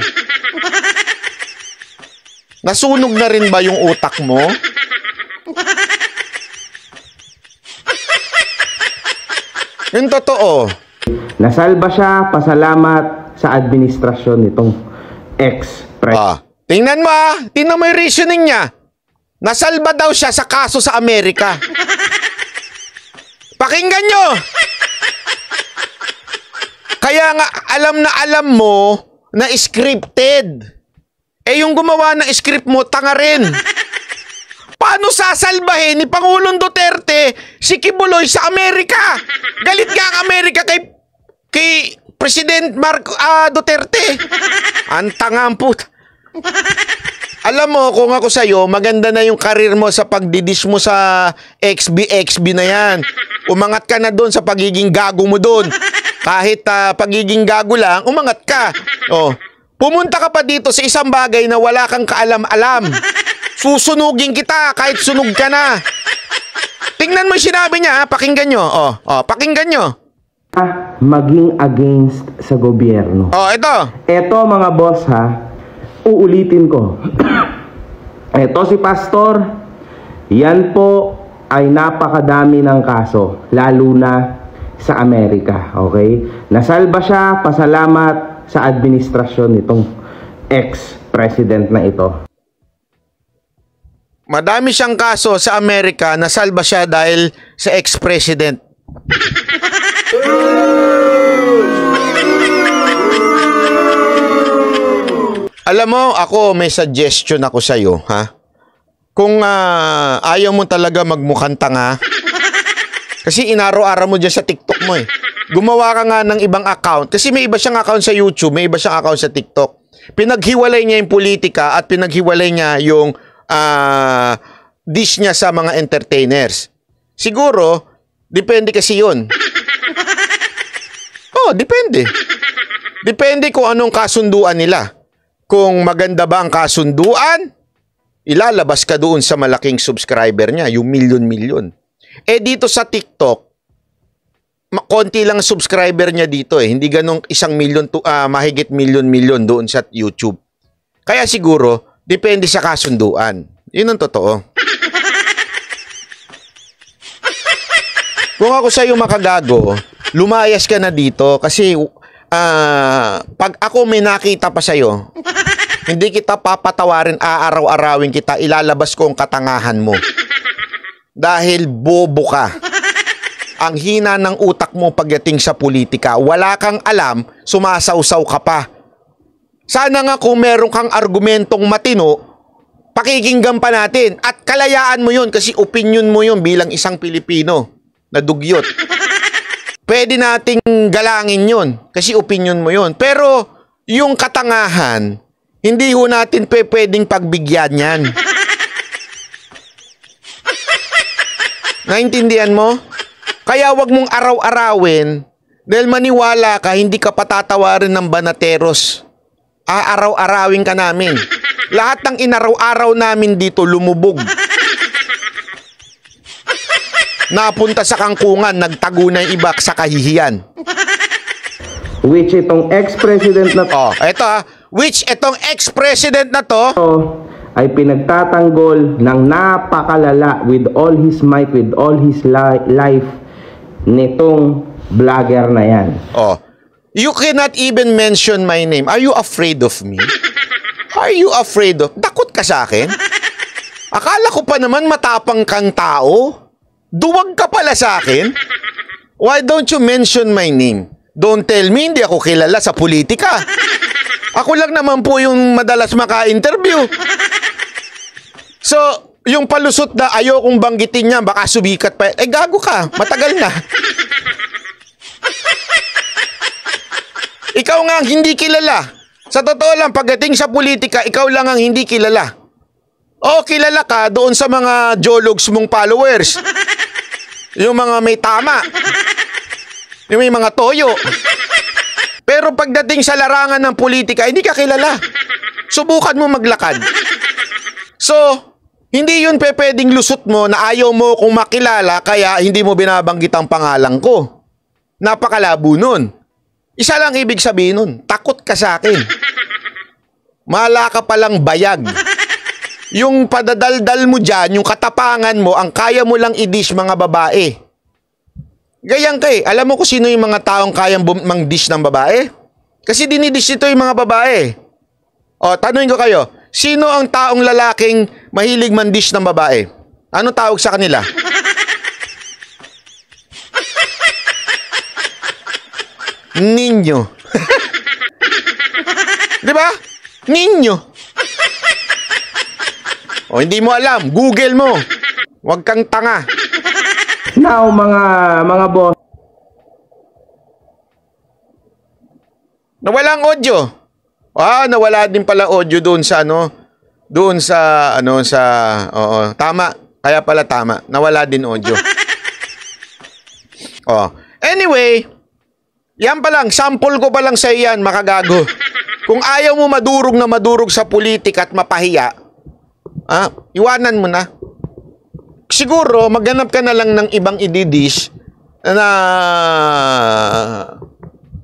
Nasunog na rin ba yung utak mo? Yung totoo. Nasalba siya, pasalamat sa administrasyon nitong ex-president. Tingnan mo tingnan mo yung reasoning niya. Nasalba daw siya sa kaso sa Amerika. Pakinggan nyo! Kaya nga, alam mo na scripted. Yung gumawa ng script mo, tanga rin. Paano sasalbahin ni Pangulong Duterte si Kibuloy sa Amerika? Galit nga ang Amerika kay President Duterte. Ang tanga ang puta. Alam mo, kung ako sa'yo, maganda na yung karir mo sa pagdidish mo sa XB na yan. Umangat ka na doon sa pagiging gago mo doon. Kahit pagiging gago lang, umangat ka. Pumunta ka pa dito sa isang bagay na wala kang kaalam-alam. Susunugin kita kahit sunog ka na. Tingnan mo yung sinabi niya, pakinggan nyo. Pakinggan nyo. Maging against sa gobyerno. Ito mga boss uulitin ko. Ito si Pastor, yan po ay napakadami ng kaso, lalo na sa Amerika, okay? Nasalba siya, pasalamat sa administrasyon nitong ex-president na ito. Madami siyang kaso sa Amerika, nasalba siya dahil sa ex-president. Alam mo, ako may suggestion ako sa iyo, ha? Kung ayaw mo talaga magmukhang tanga, kasi inaraw-araw mo dyan sa TikTok mo eh. Gumawa ka nga ng ibang account. Kasi may iba siyang account sa YouTube, may iba siyang account sa TikTok. Pinaghiwalay niya yung politika at pinaghiwalay niya yung dish niya sa mga entertainers. Siguro, depende kasi yun. Depende. Depende kung anong kasunduan nila. Kung maganda ba ang kasunduan, ilalabas ka doon sa malaking subscriber niya, yung milyon-milyon. Dito sa TikTok, konti lang subscriber niya dito eh. Hindi ganong 1 milyon to mahigit milyon-milyon doon sa YouTube. Kaya siguro, depende sa kasunduan. Yun ang totoo. Kung ako sa'yo makagago, lumayas ka na dito kasi pag ako may nakita pa sa'yo, hindi kita papatawarin, aaraw-arawin kita, ilalabas ko ang katangahan mo. Dahil bobo ka. Ang hina ng utak mo pagdating sa politika. Wala kang alam, sumasawsaw ka pa. Sana nga kung meron kang argumentong matino, pakikinggan pa natin. At kalayaan mo yun kasi opinion mo yun bilang isang Pilipino na dugyot. Pwede nating galangin yun kasi opinion mo yun. Pero yung katangahan, hindi ho natin pwedeng pagbigyan yan. Naintindihan mo? Kaya wag mong araw-arawin dahil maniwala ka, hindi ka patatawarin ng banateros. Aaraw-arawin ka namin. Lahat ng inaraw-araw namin dito lumubog. Napunta sa kangkungan, nagtago na yung iba sa kahihiyan. Which itong ex-president na to, which itong ex-president na to ay pinagtatanggol ng napakalala with all his might, with all his life nitong vlogger na yan. You cannot even mention my name. Are you afraid of me? Are you afraid of... Takot ka sa akin? Akala ko pa naman matapang kang tao. Duwag ka pala sa akin. Why don't you mention my name? Don't tell me hindi ako kilala sa politika. Ako lang naman po yung madalas maka-interview. So, yung palusot na ayokong banggitin niya, baka sumikat pa. Eh, gago ka. Matagal na. Ikaw nga ang hindi kilala. Sa totoo lang, pagdating sa politika, ikaw lang ang hindi kilala. O, kilala ka doon sa mga jologs mong followers. Yung mga may tama. Yung may mga toyo. Pero pagdating sa larangan ng politika, hindi ka kilala. Subukan mo maglakad. So, hindi yun pwedeng lusot mo na ayaw mo kung makilala kaya hindi mo binabanggit ang pangalan ko. Napakalabo nun. Isa lang ibig sabihin nun, takot ka sa akin. Mala ka palang bayag. Yung padadaldal mo dyan, yung katapangan mo, ang kaya mo lang i-dish mga babae. Gayang ka eh. Alam mo kung sino yung mga taong kayang mang-dish ng babae? Kasi dinidish ito yung mga babae. O, tanungin ko kayo, sino ang taong lalaking mahilig man-dish ng babae? Anong tawag sa kanila? Ninyo. Di ba? Ninyo. O, hindi mo alam. Google mo. Huwag kang tanga. Now, mga boss. Nawala ang audio. Nawala din pala audio doon sa oo, tama. Kaya pala tama. Nawala din audio. Anyway, yan pa lang, sample ko pa lang sa iyan, makagago. Kung ayaw mo madurog sa politika at mapahiya, iwanan mo na. Siguro, maghanap ka na lang ng ibang ididish na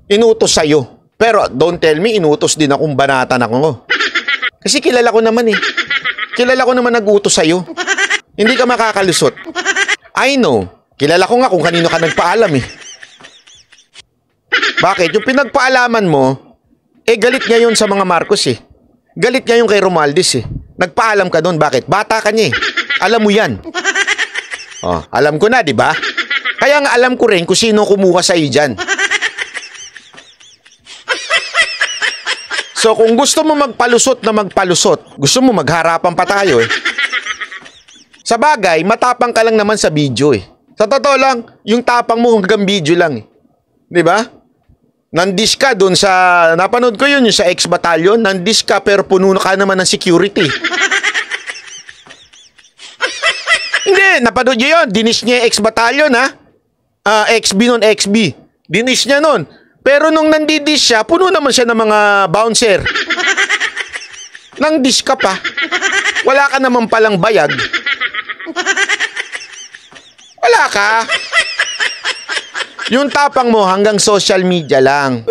inutos sa'yo. Pero, don't tell me, inutos din akong banatan ako. Kasi kilala ko naman eh. Kilala ko naman nag-utos sa'yo. Hindi ka makakalusot. I know. Kilala ko nga kung kanino ka nagpaalam eh. Bakit? Yung pinagpaalaman mo, galit niya yun sa mga Marcos eh. Galit niya yung kay Romualdez eh. Nagpaalam ka doon. Bakit? Bata ka niya eh. Alam mo yan. Alam ko na, di ba? Kaya nga alam ko rin kung sino kumuha sa iyo dyan. So kung gusto mo magpalusot na magpalusot, gusto mo magharapan pa tayo eh. Sa bagay, matapang ka lang naman sa video eh. Sa totoo lang, yung tapang mo hanggang video lang eh. Di ba? Nandis ka dun sa, napanood ko yun, yung sa ex-batalyon, nandis ka pero puno ka naman ng security. Hindi, napanood nyo yun, dinis niya yung ex-batalyon ha. XB nun, XB. Dinis niya nun. Pero nung nandidis siya, puno naman siya ng mga bouncer. Nang dis ka pa. Wala ka naman palang bayag. Wala ka. Yung tapang mo hanggang social media lang.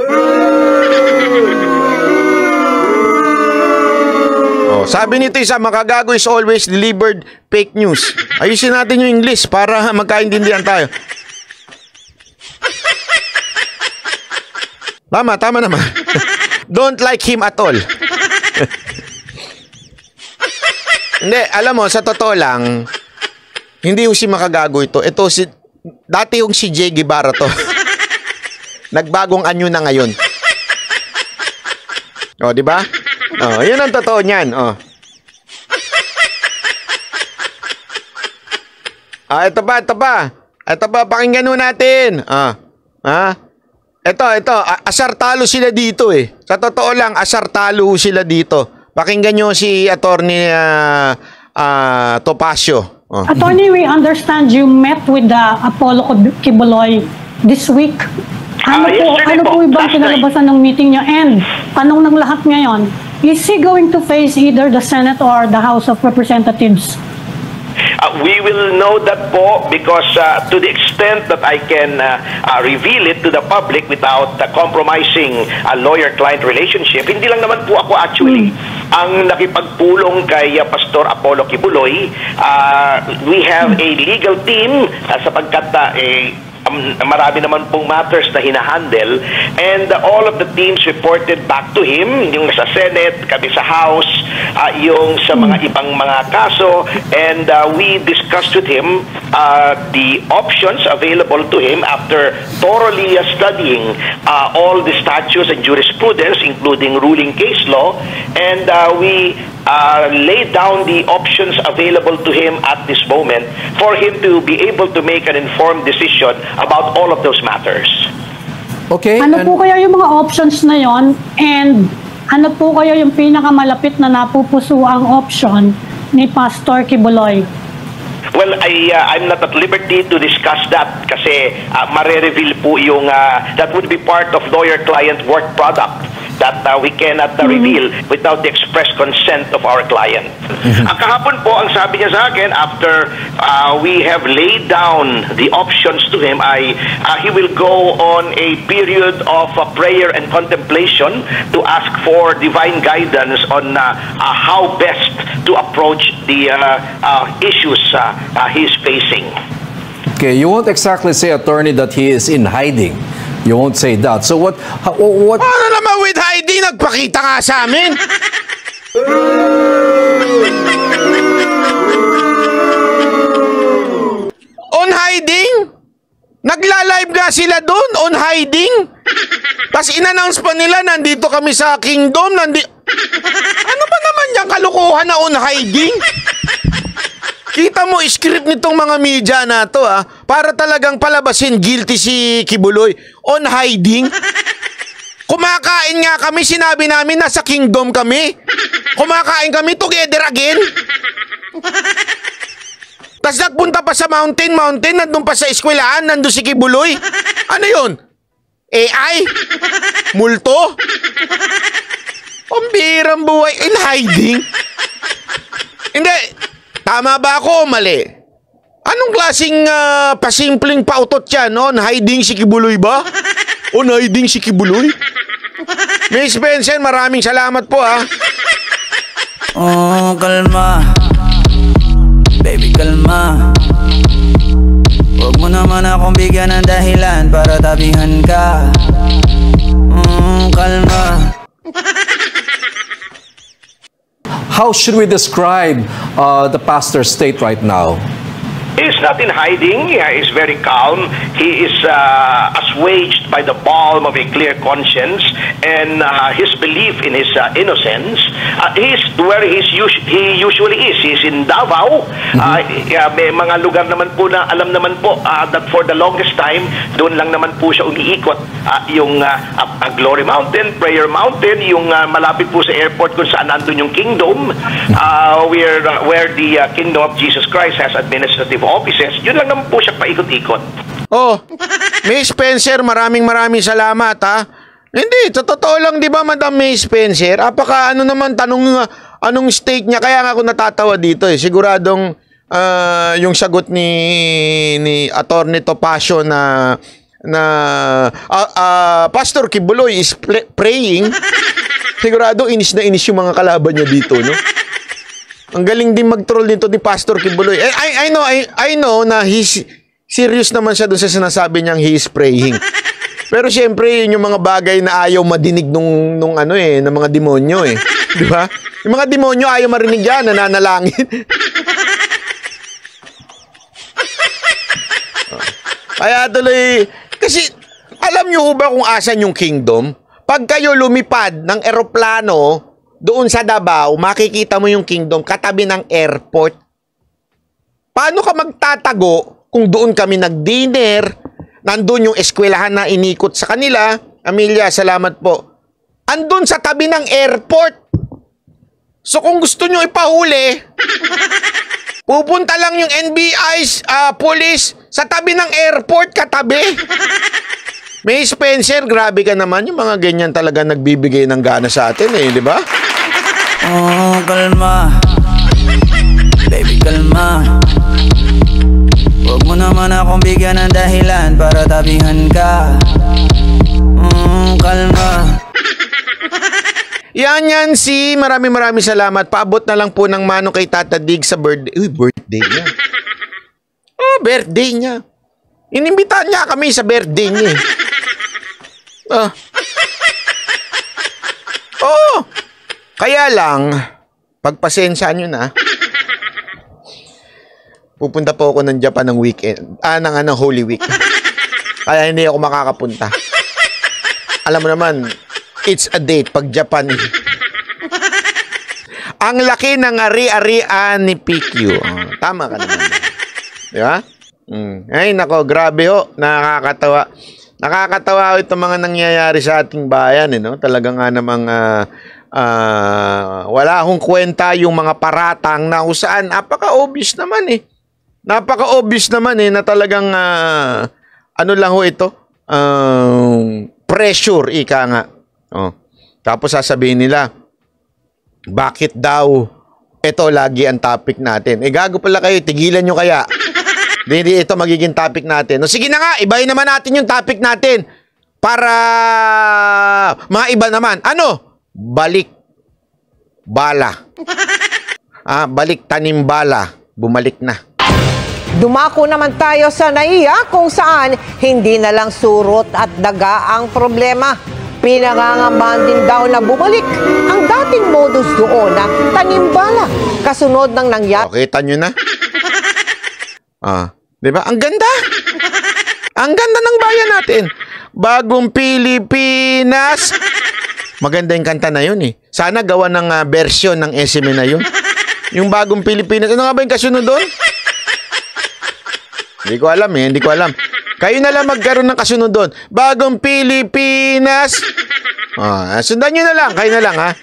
Sabi nito isa, makagago is always delivered fake news. Ayusin natin yung English para magkaintindihan tayo. Tama naman. Don't like him at all. Hindi, alam mo, sa totoo lang, hindi yung si makagago ito. Ito si, dati yung si Jay Guevara to. Nagbagong anyo na ngayon. Di ba? Yun ang totoo niyan. Ito pa, pakinggan nun natin. Ito, asar talo sila dito eh. Sa totoo lang, asar talo sila dito. Pakinggan nyo si Attorney Topacio. Attorney, we understand you met with the Apollo Kibuloy this week. Ano po ibang kinalabasan ng meeting niyo? And tanong ng lahat ngayon, is he going to face either the Senate or the House of Representatives? We will know that po because to the extent that I can reveal it to the public without compromising a lawyer-client relationship, hindi lang naman po ako actually ang nakipagpulong kay Pastor Apollo Kibuloy. We have a legal team sapagkat marami naman pong matters na hinahandle, and all of the teams reported back to him, yung sa Senate, kami sa House, yung sa mga ibang mga kaso, and we discussed with him the options available to him after thoroughly studying all the statutes and jurisprudence, including ruling case law, and we laid down the options available to him at this moment for him to be able to make an informed decision about all of those matters. Okay. Ano po kaya yung mga options na yon, and ano po kaya yung pinakamalapit na napupuso ang option ni Pastor Kibuloy? Well, I'm not at liberty to discuss that kasi mare-reveal po yung that would be part of lawyer-client work product that we cannot reveal without the express consent of our client. Kahapon po, ang sabi niya sa akin, after we have laid down the options to him, he will go on a period of prayer and contemplation to ask for divine guidance on how best to approach the issues he's facing. Okay, you won't exactly say, attorney, that he is in hiding. You won't say that. So what? Ano naman with hiding? Nagpakita nga sa amin. On hiding? Nagla-live nga sila doon on hiding. Tapos in-announce pa nila, nandito kami sa Kingdom. Ano ba naman yung kalukuhan na on hiding? Kita mo, script nitong mga media na to, para talagang palabasin guilty si Kibuloy. On hiding. Kumakain nga kami, sinabi namin nasa Kingdom kami. Kumakain kami together again. Tapos nagpunta pa sa mountain, nandun pa sa eskwelahan, nandun si Kibuloy. Ano yun? AI? Multo? Pambirang buhay. In hiding? Hindi. Tama ba ako o mali? Anong klaseng pasimpleng pautot yan? On hiding si Kibuloy ba? On hiding si Kibuloy? Miss Spencer, maraming salamat po Oh, kalma. Baby, kalma. Huwag mo naman akong bigyan ng dahilan para tabihan ka. Kalma. How should we describe the pastor's state right now? He's not in hiding. He is very calm. He is assuaged by the balm of a clear conscience and his belief in his innocence. He's where he usually is. He's in Davao. May mga lugar naman po na alam naman po that for the longest time, doon lang naman po siya umiikot. Yung Glory Mountain, Prayer Mountain, yung malapit po sa airport kung saan nandun yung Kingdom, where the Kingdom of Jesus Christ has administrative offices, yun lang naman po siya paikot-ikot. Oh, May Spencer, maraming salamat Hindi, totoo lang, di ba, Madam May Spencer? Apaka ano naman, anong stake niya? Kaya nga ako natatawa dito Siguradong yung sagot ni Attorney Topacio na Pastor Kibuloy is praying. Sigurado inis na inis yung mga kalaban niya dito, no? Ang galing din mag-troll dito ni Pastor Kibuloy. I know na he's serious naman siya doon sa sinasabi niyang he is praying. Pero siyempre, yun yung mga bagay na ayaw madinig ng mga demonyo Di ba? Yung mga demonyo ayaw marinig yan, nananalangin. Kaya tuloy, kasi alam niyo ba kung asan yung Kingdom? Pag kayo lumipad ng eroplano doon sa Davao, makikita mo yung Kingdom katabi ng airport. Paano ka magtatago kung doon kami nag-dinner, nandun yung eskwelahan na inikot sa kanila? Amelia, salamat po. Andun sa tabi ng airport. So kung gusto nyo ipahuli, pupunta lang yung NBI, police, sa tabi ng airport, katabi. May Spencer, grabe ka naman. Yung mga ganyan talaga nagbibigay ng gana sa atin di ba? Oh, kalma. Baby, kalma. Huwag mo naman akong bigyan ng dahilan para tabihan ka. Kalma. Yan si maraming salamat. Paabot na lang po ng mano kay Tata Dig sa birthday. Uy, birthday niya. Oh, birthday niya. Inimbitahan niya kami sa birthday niya. Kaya lang, pagpasensya nyo na, pupunta po ako ng Japan ng weekend. Ng Holy Week. Kaya hindi ako makakapunta. Alam mo naman, it's a date pag Japan. Ang laki ng ari-arian ni PQ. Tama ka naman. Di ba? Ay, nako, grabe ho. Nakakatawa. Nakakatawa itong mga nangyayari sa ating bayan. No? Talaga nga namang wala akong kwenta yung mga paratang na usaan. Napaka-obvious naman eh. Napaka-obvious naman eh na talagang ano lang ho ito? Pressure, ika nga. Tapos sasabihin nila, bakit daw ito lagi ang topic natin? Gago pala kayo, tigilan nyo kaya. Hindi ito magiging topic natin. Sige na nga, ibahin naman natin yung topic natin. Para maiba naman. Ano? Balik bala. Balik tanim bala. Bumalik na. Dumako naman tayo sa NAIA kung saan hindi na lang surot at daga ang problema. Pinangangambahan din daw na bumalik ang dating modus doon na tanimbala. Kasunod ng nangyari. Kita nyo na? Diba? Ang ganda. Ang ganda ng bayan natin. Bagong Pilipinas. Maganda yung kanta na yun eh. Sana gawa ng version ng SM na yun. Yung Bagong Pilipinas. Ano nga ba yung kasunod doon? Hindi ko alam eh. Hindi ko alam. Kayo na lang magkaroon ng kasunod doon. Bagong Pilipinas. Sundan nyo na lang. Kayo na lang ha.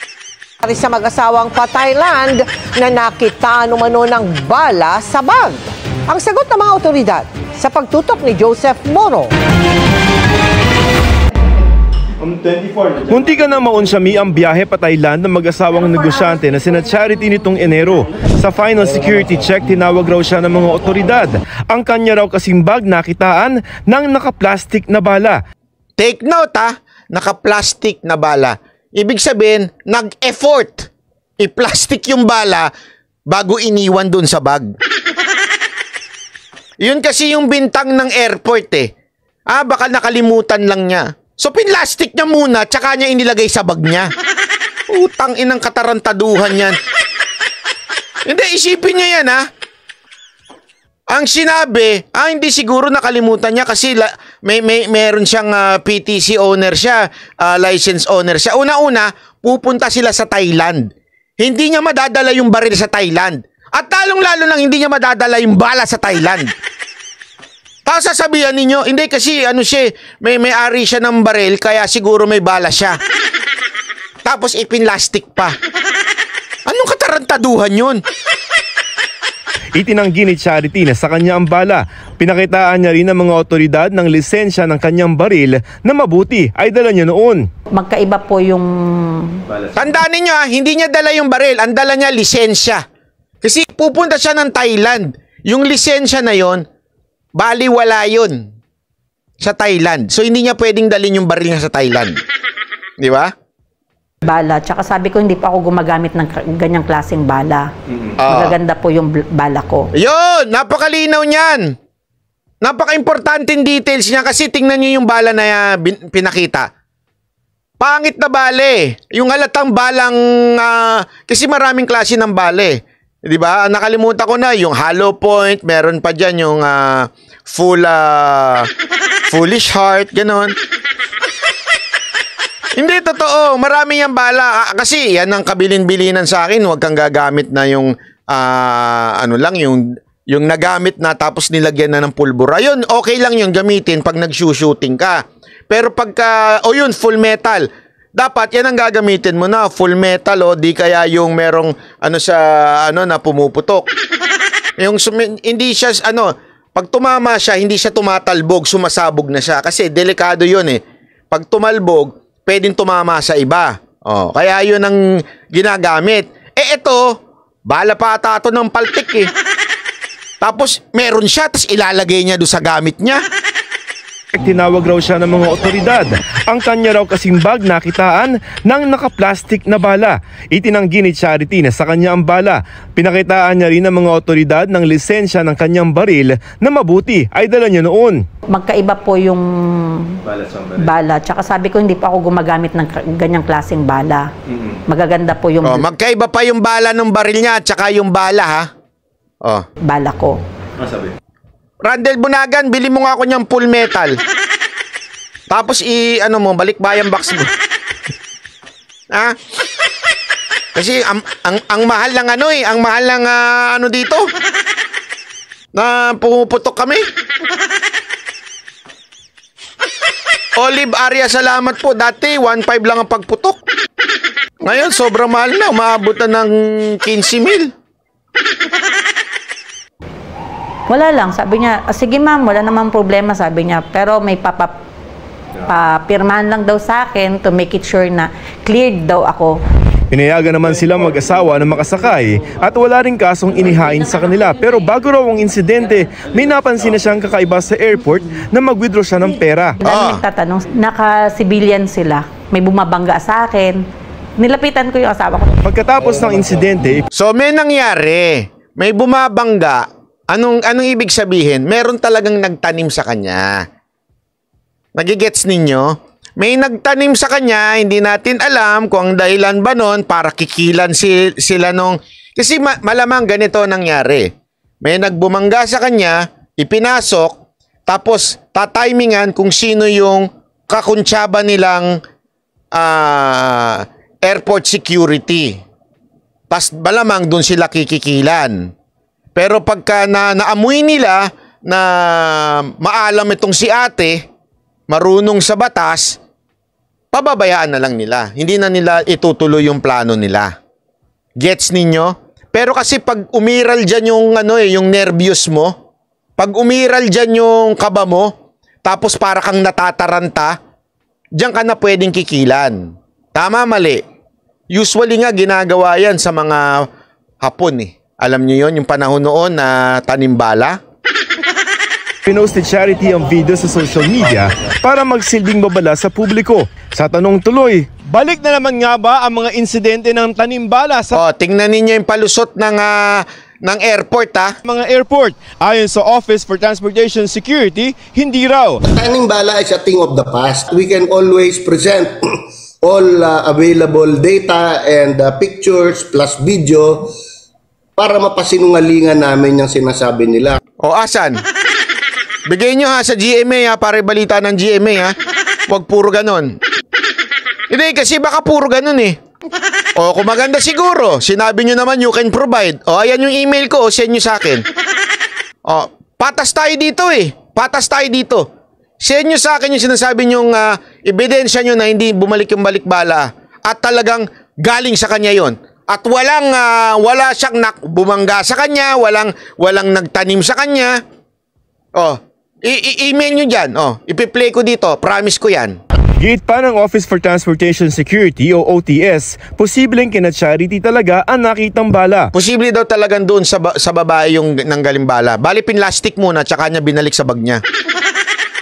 Sa mag-asawang pa-Thailand na nakita umano ng bala sa bag. Ang sagot ng mga otoridad sa pagtutok ni Joseph Moro. Munti ka na maunsami ang biyahe pa Thailand ng mag-asawang negosyante na sina Charity nitong Enero. Sa final security check, tinawag raw siya ng mga otoridad. Ang kanya raw kasing bag nakitaan ng naka-plastic na bala. Take note ha, naka-plastic na bala. Ibig sabihin, nag-effort i-plastic yung bala bago iniwan dun sa bag. Yun kasi yung bintang ng airport eh. Baka nakalimutan lang niya. So pinlastic niya muna, tsaka niya inilagay sa bag niya. Utang inang katarantaduhan yan. Hindi, isipin niya yan ha. Ang sinabi, hindi siguro nakalimutan niya kasi meron siyang PTC owner siya, license owner siya. Una-una, pupunta sila sa Thailand. Hindi niya madadala yung baril sa Thailand. At talong-lalo nang hindi niya madadala yung bala sa Thailand. Tapos sasabihan ninyo, hindi kasi may-ari siya ng baril kaya siguro may bala siya. Tapos ipinlastic pa. Anong katarantaduhan yun? Itinanggi ni Charity na sa kanya ang bala. Pinakitaan niya rin ng mga otoridad ng lisensya ng kanyang baril na mabuti ay dala niya noon. Magkaiba po yung... Tandaan ninyo hindi niya dala yung baril, ang dala niya lisensya. Kasi pupunta siya ng Thailand. Yung lisensya na yon, baliwala yun sa Thailand. So hindi niya pwedeng dalhin yung baril niya sa Thailand. Di ba? Bala. Tsaka sabi ko, hindi pa ako gumagamit ng ganyang klaseng bala. Magaganda po yung bala ko. Yun! Napakalinaw niyan! Napaka-importanting details niya kasi tingnan niyo yung bala na pinakita. Pangit na bale. Yung halatang balang... kasi maraming klase ng bale. Di ba? Nakalimutan ko na yung hollow point, meron pa dyan yung foolish heart, ganon. Hindi, totoo. Marami yung bala. Kasi yan ang kabilin-bilinan sa akin. Huwag kang gagamit na yung, yung nagamit na tapos nilagyan na ng pulbura. Yun, okay lang yung gamitin pag nag-shooting ka. Pero pagka, yun, full metal. Dapat yan ang gagamitin mo na, full metal di kaya yung merong na pumuputok. Yung hindi siya pag tumama siya, hindi siya tumatalbog, sumasabog na siya kasi delikado yun eh. Pag tumalbog, pwedeng tumama sa iba. Kaya yun ang ginagamit. Ito, bala pa ata ito ng paltik eh. Tapos meron siya, tapos ilalagay niya doon sa gamit niya. Tinawag raw siya ng mga otoridad. Ang kanya raw kasing bag nakitaan ng nakaplastik na bala. Itinanggi ni Charity na sa kanya ang bala. Pinakitaan niya rin ng mga otoridad ng lisensya ng kanyang baril na mabuti ay dala niya noon. Magkaiba po yung bala. Tsaka sabi ko hindi pa ako gumagamit ng ganyang klaseng bala. Magaganda po yung... magkaiba pa yung bala ng baril niya at saka yung bala ha. Bala ko. Randel Bunagan, bili mo nga ako niyang full metal. Tapos balik bayang box mo. Ha? Kasi ang mahal ng ang mahal ng dito. Na pumuputok kami. Olive Aria, salamat po. Dati 1.5 lang ang pagputok. Ngayon sobrang mahal na, umaabot na ng 15,000. Wala lang, sabi niya, sige ma'am, wala namang problema, sabi niya. Pero may papirmahan lang daw sa akin to make it sure na cleared daw ako. Pinayagan naman sila mag-asawa na makasakay at wala rin kasong inihain sa kanila. Pero bago raw ang insidente, may napansin na siyang kakaiba sa airport na mag-withdraw siya ng pera. Dahil nagtatanong, naka-civilian sila. May bumabangga sa akin. Nilapitan ko yung asawa ko. Pagkatapos ng insidente... So may nangyari, may bumabangga. Anong ibig sabihin? Meron talagang nagtanim sa kanya. Nagigets ninyo? May nagtanim sa kanya, hindi natin alam kung ang dahilan ba nun para kikilan sila nung... Kasi malamang ganito nangyari. May nagbumangga sa kanya, ipinasok, tapos tatimingan kung sino yung kakuntsaba nilang airport security. Tapos malamang dun sila kikikilan. Pero pagka naamoy nila na maalam itong si ate, marunong sa batas, pababayaan na lang nila. Hindi na nila itutuloy yung plano nila. Gets ninyo? Pero kasi pag umiral dyan yung, yung nervyos mo, pag umiral dyan yung kaba mo, tapos para kang natataranta, dyan ka na pwedeng kikilan. Tama, mali. Usually nga ginagawa yan sa mga Hapon Alam niyo yon yung panahon noon na tanimbala? Pinost ni Charity ang video sa social media para magsilbing babala sa publiko. Sa tanong tuloy, balik na naman nga ba ang mga insidente ng tanimbala sa... tingnan ninyo yung palusot ng airport Mga airport, ayon sa Office for Transportation Security, hindi raw. Tanimbala is a thing of the past. We can always present all available data and pictures plus video para mapasinungalingan namin yung sinasabi nila. Asan? Bigay nyo sa GMA para balita ng GMA Huwag puro ganon. Hindi, kasi baka puro ganon kung maganda siguro, sinabi nyo naman you can provide. Ayan yung email ko, send nyo sa akin. Patas tayo dito Patas tayo dito. Send nyo sa akin yung sinasabi nyong ebidensya nyo na hindi bumalik yung balikbala at talagang galing sa kanya yon. At wala siyang bumangga sa kanya, walang nagtanim sa kanya. I-email nyo dyan. Ipi-play ko dito. Promise ko yan. Giit pa ng Office for Transportation Security o OTS, posibleng kina Charity talaga ang nakitang bala. Posible daw talagang doon sa babae yung nanggaling bala. Bali, pinlastic muna, tsaka niya binalik sa bag niya.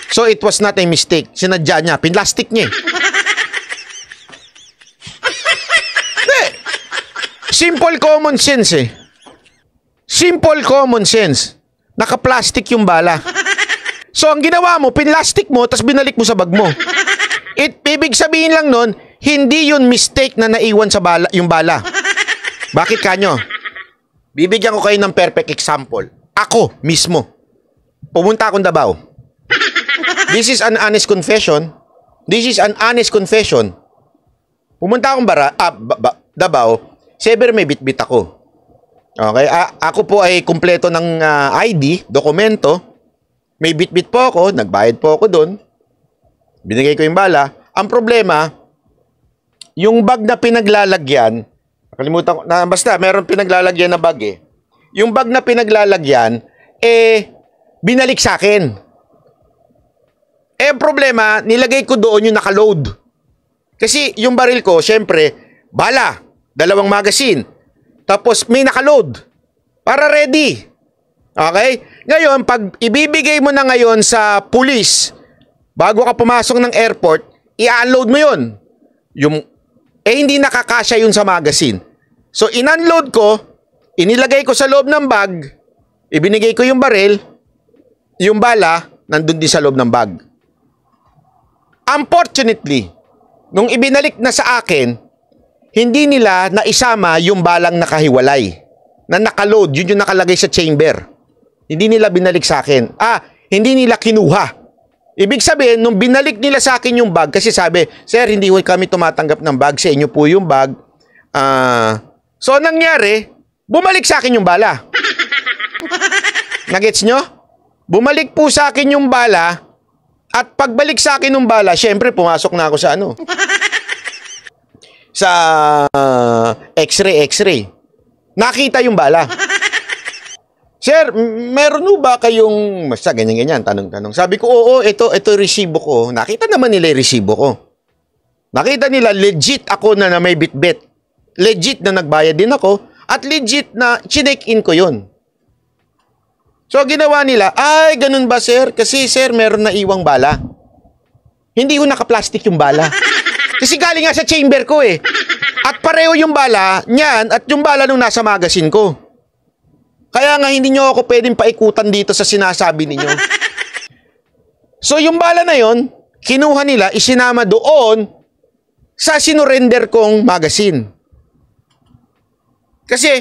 So, it was not a mistake. Sinadya niya. Pinlastic niya Simple common sense Simple common sense. Naka-plastic yung bala. So, ang ginawa mo, pinlastic mo, tapos binalik mo sa bag mo. Ibig sabihin lang nun, hindi yun mistake na naiwan sa bala, yung bala. Bakit kanyo? Bibigyan ko kayo ng perfect example. Ako mismo. Pumunta akong Davao. This is an honest confession. Pumunta akong Davao. Sever may bitbit ako. Okay, ako po ay kumpleto ng ID, dokumento. May bitbit po ako, nagbayad po ako doon. Binigay ko yung bala. Ang problema, yung bag na pinaglalagyan, nakalimutan ko, basta meron pinaglalagyan na bag Yung bag na pinaglalagyan, binalik sa akin. Ang problema, nilagay ko doon yung nakaload. Kasi yung baril ko, syempre, bala, 2 magazine. Tapos may nakaload. Para ready. Okay? Ngayon, pag ibibigay mo na ngayon sa pulis bago ka pumasok ng airport, i-unload mo yun. Hindi nakakasya yun sa magazine. So, in-unload ko, inilagay ko sa loob ng bag, ibinigay ko yung baril, yung bala, nandun din sa loob ng bag. Unfortunately, nung ibinalik na sa akin, hindi nila naisama yung balang nakahiwalay, na nakaload, yun yung nakalagay sa chamber. Hindi nila binalik sa akin. Hindi nila kinuha. Ibig sabihin, nung binalik nila sa akin yung bag, kasi sabi, sir, hindi kami tumatanggap ng bag, sa inyo po yung bag. So, nangyari, bumalik sa akin yung bala. Nagets nyo? Bumalik po sa akin yung bala, at pagbalik sa akin yung bala, syempre, pumasok na ako sa sa x-ray. Nakita yung bala. Sir, meron ba kayong basta ganyan-ganyan, tanong-tanong. Sabi ko, oo, ito resibo ko. Nakita naman nila yung resibo ko. Nakita nila, legit ako na may bitbit. Legit na nagbayad din ako. At legit na chinek-in ko yun. So, ginawa nila, ay, ganun ba, sir? Kasi, sir, meron na iwang bala. Hindi ko naka-plastic yung bala. Kasi galing nga sa chamber ko eh. At pareho yung bala niyan at yung bala nung nasa magazine ko. Kaya nga hindi nyo ako pwedeng paikutan dito sa sinasabi ninyo. So yung bala na yon, kinuha nila, isinama doon sa sinurrender kong magazine. Kasi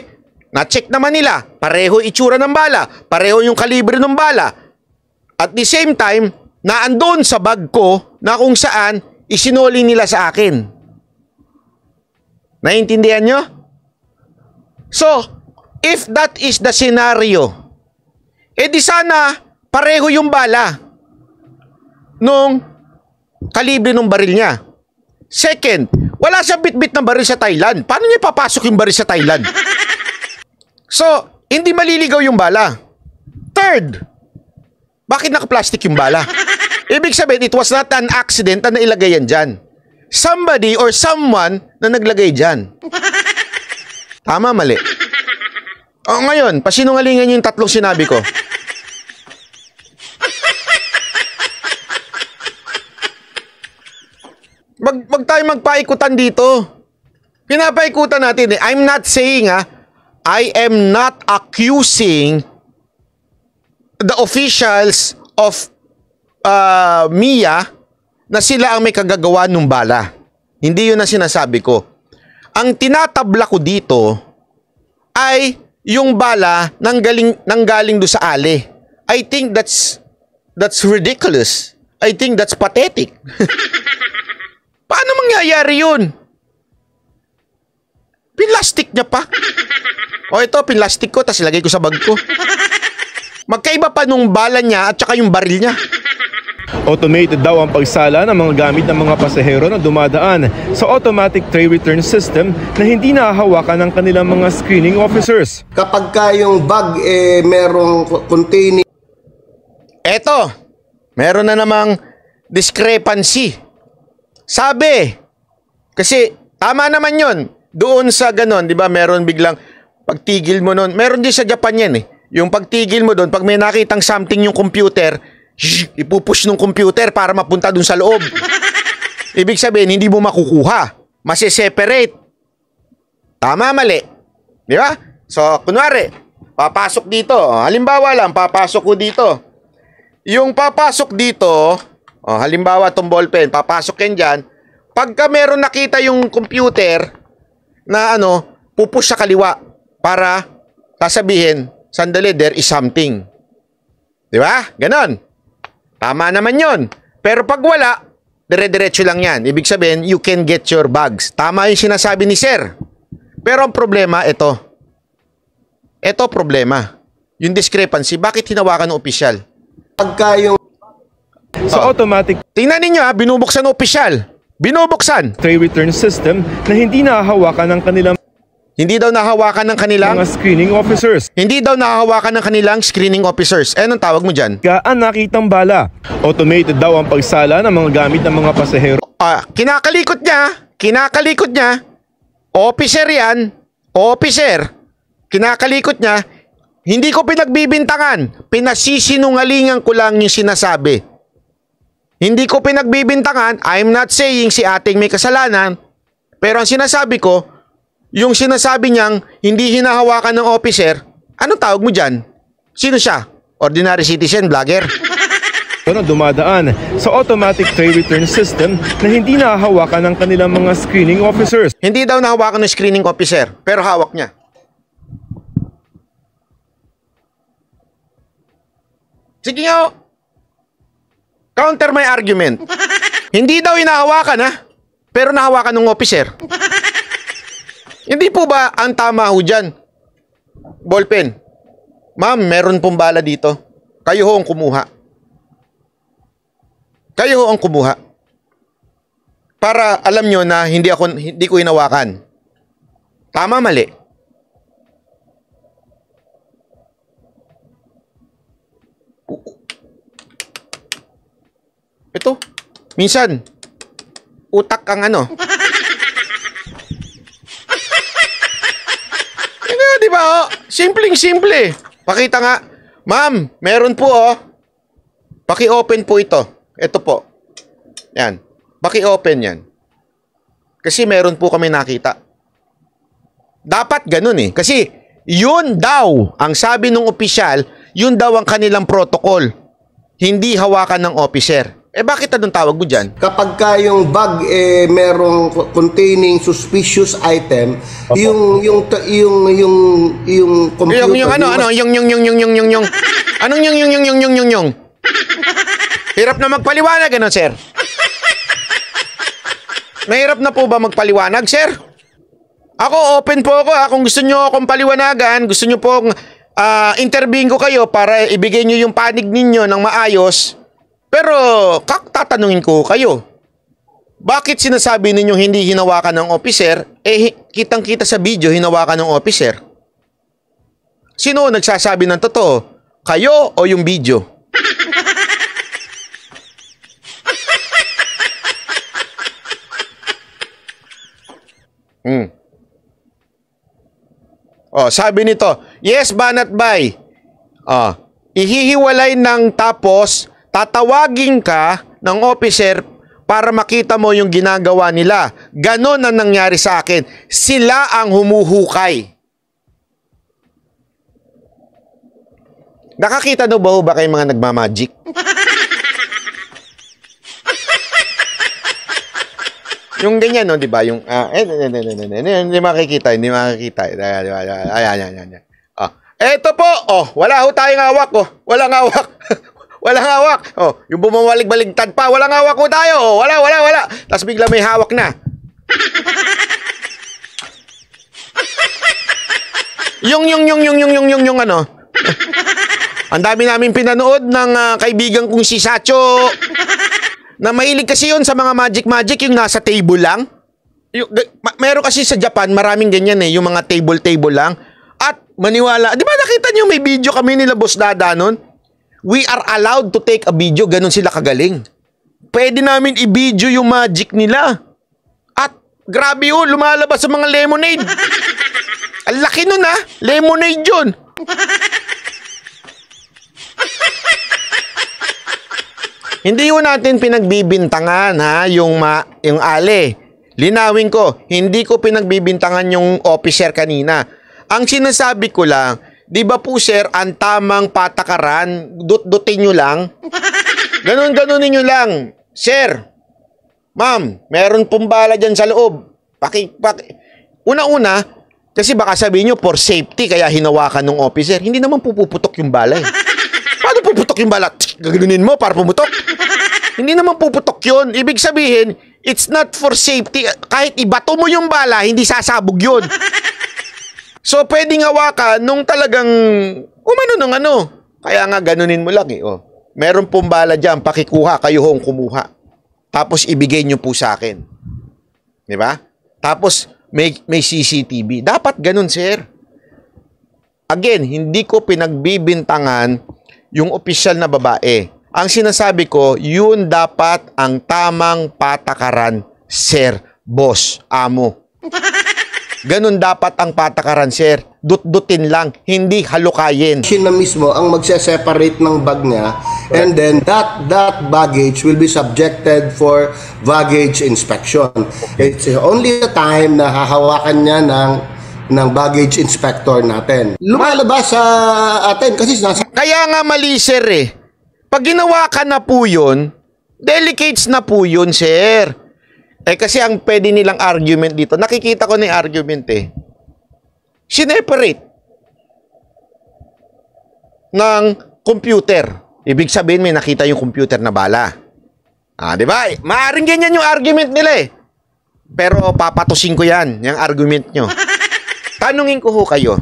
na-check naman nila, pareho itsura ng bala, pareho yung kalibre ng bala. At the same time, naandun sa bag ko na kung saan isinuli nila sa akin. Naiintindihan nyo? So, if that is the scenario, di sana pareho yung bala nung kalibre ng baril niya. Second, wala siyang bit-bit ng baril sa Thailand. Paano niya papasok yung baril sa Thailand? So, hindi maliligaw yung bala. Third, bakit naka-plastic yung bala? Ibig sabihin, it was not an accident na nailagay yan dyan. Somebody or someone na naglagay dyan. Tama, mali. Ngayon, pasinungalingan yung tatlong sinabi ko. Wag tayo magpaikutan dito. Pinapaikutan natin eh. I'm not saying I am not accusing the officials of MIA na sila ang may kagagawa ng bala. Hindi yun ang sinasabi ko. Ang tinatabla ko dito ay yung bala nanggaling do sa ali. I think that's ridiculous. I think that's pathetic. Paano mangyayari yun? Pinlastik niya pa. O ito, pinlastik ko, tapos ilagay ko sa bag ko. Magkaiba pa nung bala niya at saka yung baril niya. Automated daw ang pagsala ng mga gamit ng mga pasahero na dumadaan sa automatic tray return system na hindi nahahawakan ng kanilang mga screening officers. Kapag yung bag merong containing... Eto, meron na namang discrepancy. Sabi, kasi tama naman yon. Doon sa ganon, di ba, meron biglang pagtigil mo nun. Meron din sa Japan yan eh. Yung pagtigil mo doon, pag may nakitang something yung computer, ipupush ng computer para mapunta dun sa loob. Ibig sabihin, hindi mo makukuha. Masi-separate. Tama, mali. Di ba? So, kunwari, papasok dito. Halimbawa lang, papasok ko dito. Yung papasok dito, halimbawa itong ballpen, papasok yan dyan. Pagka meron nakita yung computer na pupush sa kaliwa para sasabihin, sandali, there is something. Di ba? Ganon. Tama naman yon. Pero pag wala, dire-diretso lang yan. Ibig sabihin, you can get your bags. Tama yung sinasabi ni sir. Pero ang problema, ito. Ito problema. Yung discrepancy, bakit hinawakan ng opisyal? Pagka yung... Sa automatic... Tingnan ninyo binubuksan ng opisyal. Binubuksan. Tray return system na hindi nahahawakan ng kanilang... Hindi daw nahahawakan ng kanilang mga screening officers. Hindi daw nahahawakan ng kanilang screening officers. Anong tawag mo dyan? Kaan nakitang bala. Automated daw ang pagsala ng mga gamit ng mga pasahero. Kinakalikot niya. Officer yan. Officer. Kinakalikot niya. Hindi ko pinagbibintangan. Pinasisinungalingan ko lang yung sinasabi. Hindi ko pinagbibintangan. I'm not saying si ating may kasalanan. Pero ang sinasabi ko, yung sinasabi niyang hindi hinahawakan ng officer, anong tawag mo dyan? Sino siya? Ordinary citizen, vlogger? Na dumadaan sa automatic tray return system na hindi nahahawakan ng kanilang mga screening officers. Hindi daw nahawakan ng screening officer, pero hawak niya. Sige nga, counter my argument. Hindi daw hinahawakan pero nahawakan ng officer. Hindi po ba ang tama ho dyan? Ballpen. Ma'am, meron pong bala dito. Kayo ho ang kumuha. Kayo ho ang kumuha. Para alam nyo na hindi ko hinawakan. Tama, mali. Ito, minsan, utak ang ano. Di ba? Simpleng-simple. Pakita nga. Ma'am, meron po Paki-open po ito. Ito po. Yan. Paki-open yan. Kasi meron po kami nakita. Dapat ganun eh. Kasi yun daw, ang sabi ng opisyal, yun daw ang kanilang protocol. Hindi hawakan ng officer. Bakit anong tawag mo dyan? Kapag ka yung bag merong containing suspicious item, yung computer yung hirap na magpaliwanag ano, sir? Mahirap na po ba magpaliwanag, sir? Ako open po ako kung gusto niyo akong paliwanagan, gusto niyo pong interviewin ko kayo para ibigay niyo yung panig ninyo ng maayos. Pero, tatanungin ko kayo. Bakit sinasabi ninyong hindi hinawakan ng officer, kitang-kita sa video hinawakan ng officer? Sino nagsasabi ng totoo? Kayo o yung video? Sabi nito, yes, banat bay. Ihihiwalay ng tapos tatawagin ka ng officer para makita mo yung ginagawa nila. Ganon ang nangyari sa akin. Sila ang humuhukay. Nakakita na ba kayo mga nagmamagic? Yung ganyan, no, di ba? Yung, hindi makikita. Ayan. Eto po, wala ho tayong hawak, Walang hawak. Walang hawak. Yung bumabalik-baligtad pa, walang hawak ko tayo. Wala. Tapos bigla may hawak na. Yung ano. Ang dami namin pinanood ng kaibigan kong si Sacho. Na mahilig kasi yun sa mga magic yung nasa table lang. Meron kasi sa Japan, maraming ganyan yung mga table lang. At maniwala, di ba nakita niyo may video kami nila Boss Dada nun? We are allowed to take a video, ganun sila kagaling. Pwede namin i-video yung magic nila. At grabe lumalabas sa mga lemonade. Ang laki nun lemonade yun. Hindi natin pinagbibintangan yung ale. Linawin ko, hindi ko pinagbibintangan yung officer kanina. Ang sinasabi ko lang, di ba po sir, ang tamang patakaran, dut-dutin nyo lang. Ganon-ganonin nyo lang. Sir, ma'am, meron pong bala dyan sa loob. Una-una, kasi baka sabihin nyo, for safety, kaya hinawakan ng officer. Hindi naman puputok yung bala Paano puputok yung bala? Gaganunin mo para pumutok? Hindi naman puputok yun. Ibig sabihin, it's not for safety. Kahit ibato mo yung bala, hindi sasabog yun. So, pwedeng hawakan nung talagang umano ng ano. Kaya nga, ganunin mo lang Meron pong bala dyan, pakikuha, kayo hong kumuha. Tapos, ibigay nyo po sa akin. Diba? Tapos, may CCTV. Dapat ganun, sir. Again, hindi ko pinagbibintangan yung opisyal na babae. Ang sinasabi ko, yun dapat ang tamang patakaran, sir, boss, amo. Ganun dapat ang patakaran, sir. Dut-dutin lang, hindi halukayin. Siya na mismo ang magse-separate ng bag niya, and then that baggage will be subjected for baggage inspection. It's only the time na hahawakan niya ng baggage inspector natin. Lumalabas sa atin kasi nasa... Kaya nga mali, sir eh. Pag ginawa ka na po yun, delicates na po yun, sir. Eh kasi ang pwede nilang argument dito, nakikita ko na yung argument eh. Sineparate ng computer. Ibig sabihin may nakita yung computer na bala. Di ba? Maaring ganyan yung argument nila eh. Pero papatusin ko yan, yung argument nyo. Tanungin ko ho kayo.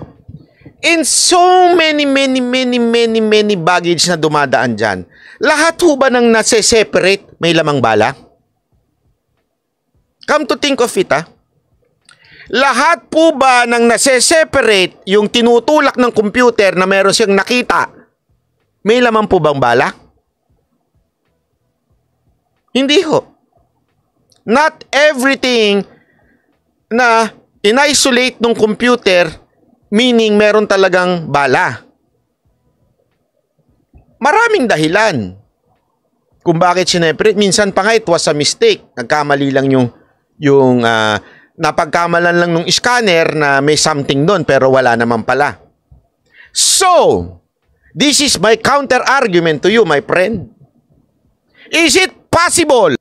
In so many baggage na dumadaan dyan, lahat ho ba nang nase-separate may lamang bala? Come to think of it, lahat po ba nang nase-separate yung tinutulak ng computer na meron siyang nakita, may laman po bang bala? Hindi ho. Not everything na in-isolate ng computer, meaning meron talagang bala. Maraming dahilan kung bakit sineparate. Minsan pa nga it was a mistake. Nagkamali lang yung napagkamalan lang ng scanner na may something doon pero wala naman pala. So, this is my counter argument to you, my friend. Is it possible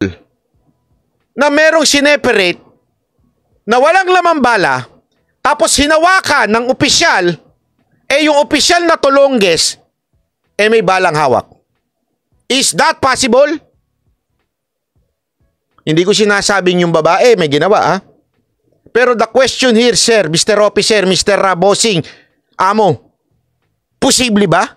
na merong sineparate na walang lamang bala tapos hinawakan ng opisyal, yung opisyal na tulongges may balang hawak? Is that possible? Hindi ko sinasabing yung babae may ginawa, Pero the question here, sir, Mr. Officer, Mr. Bossing, amo, posible ba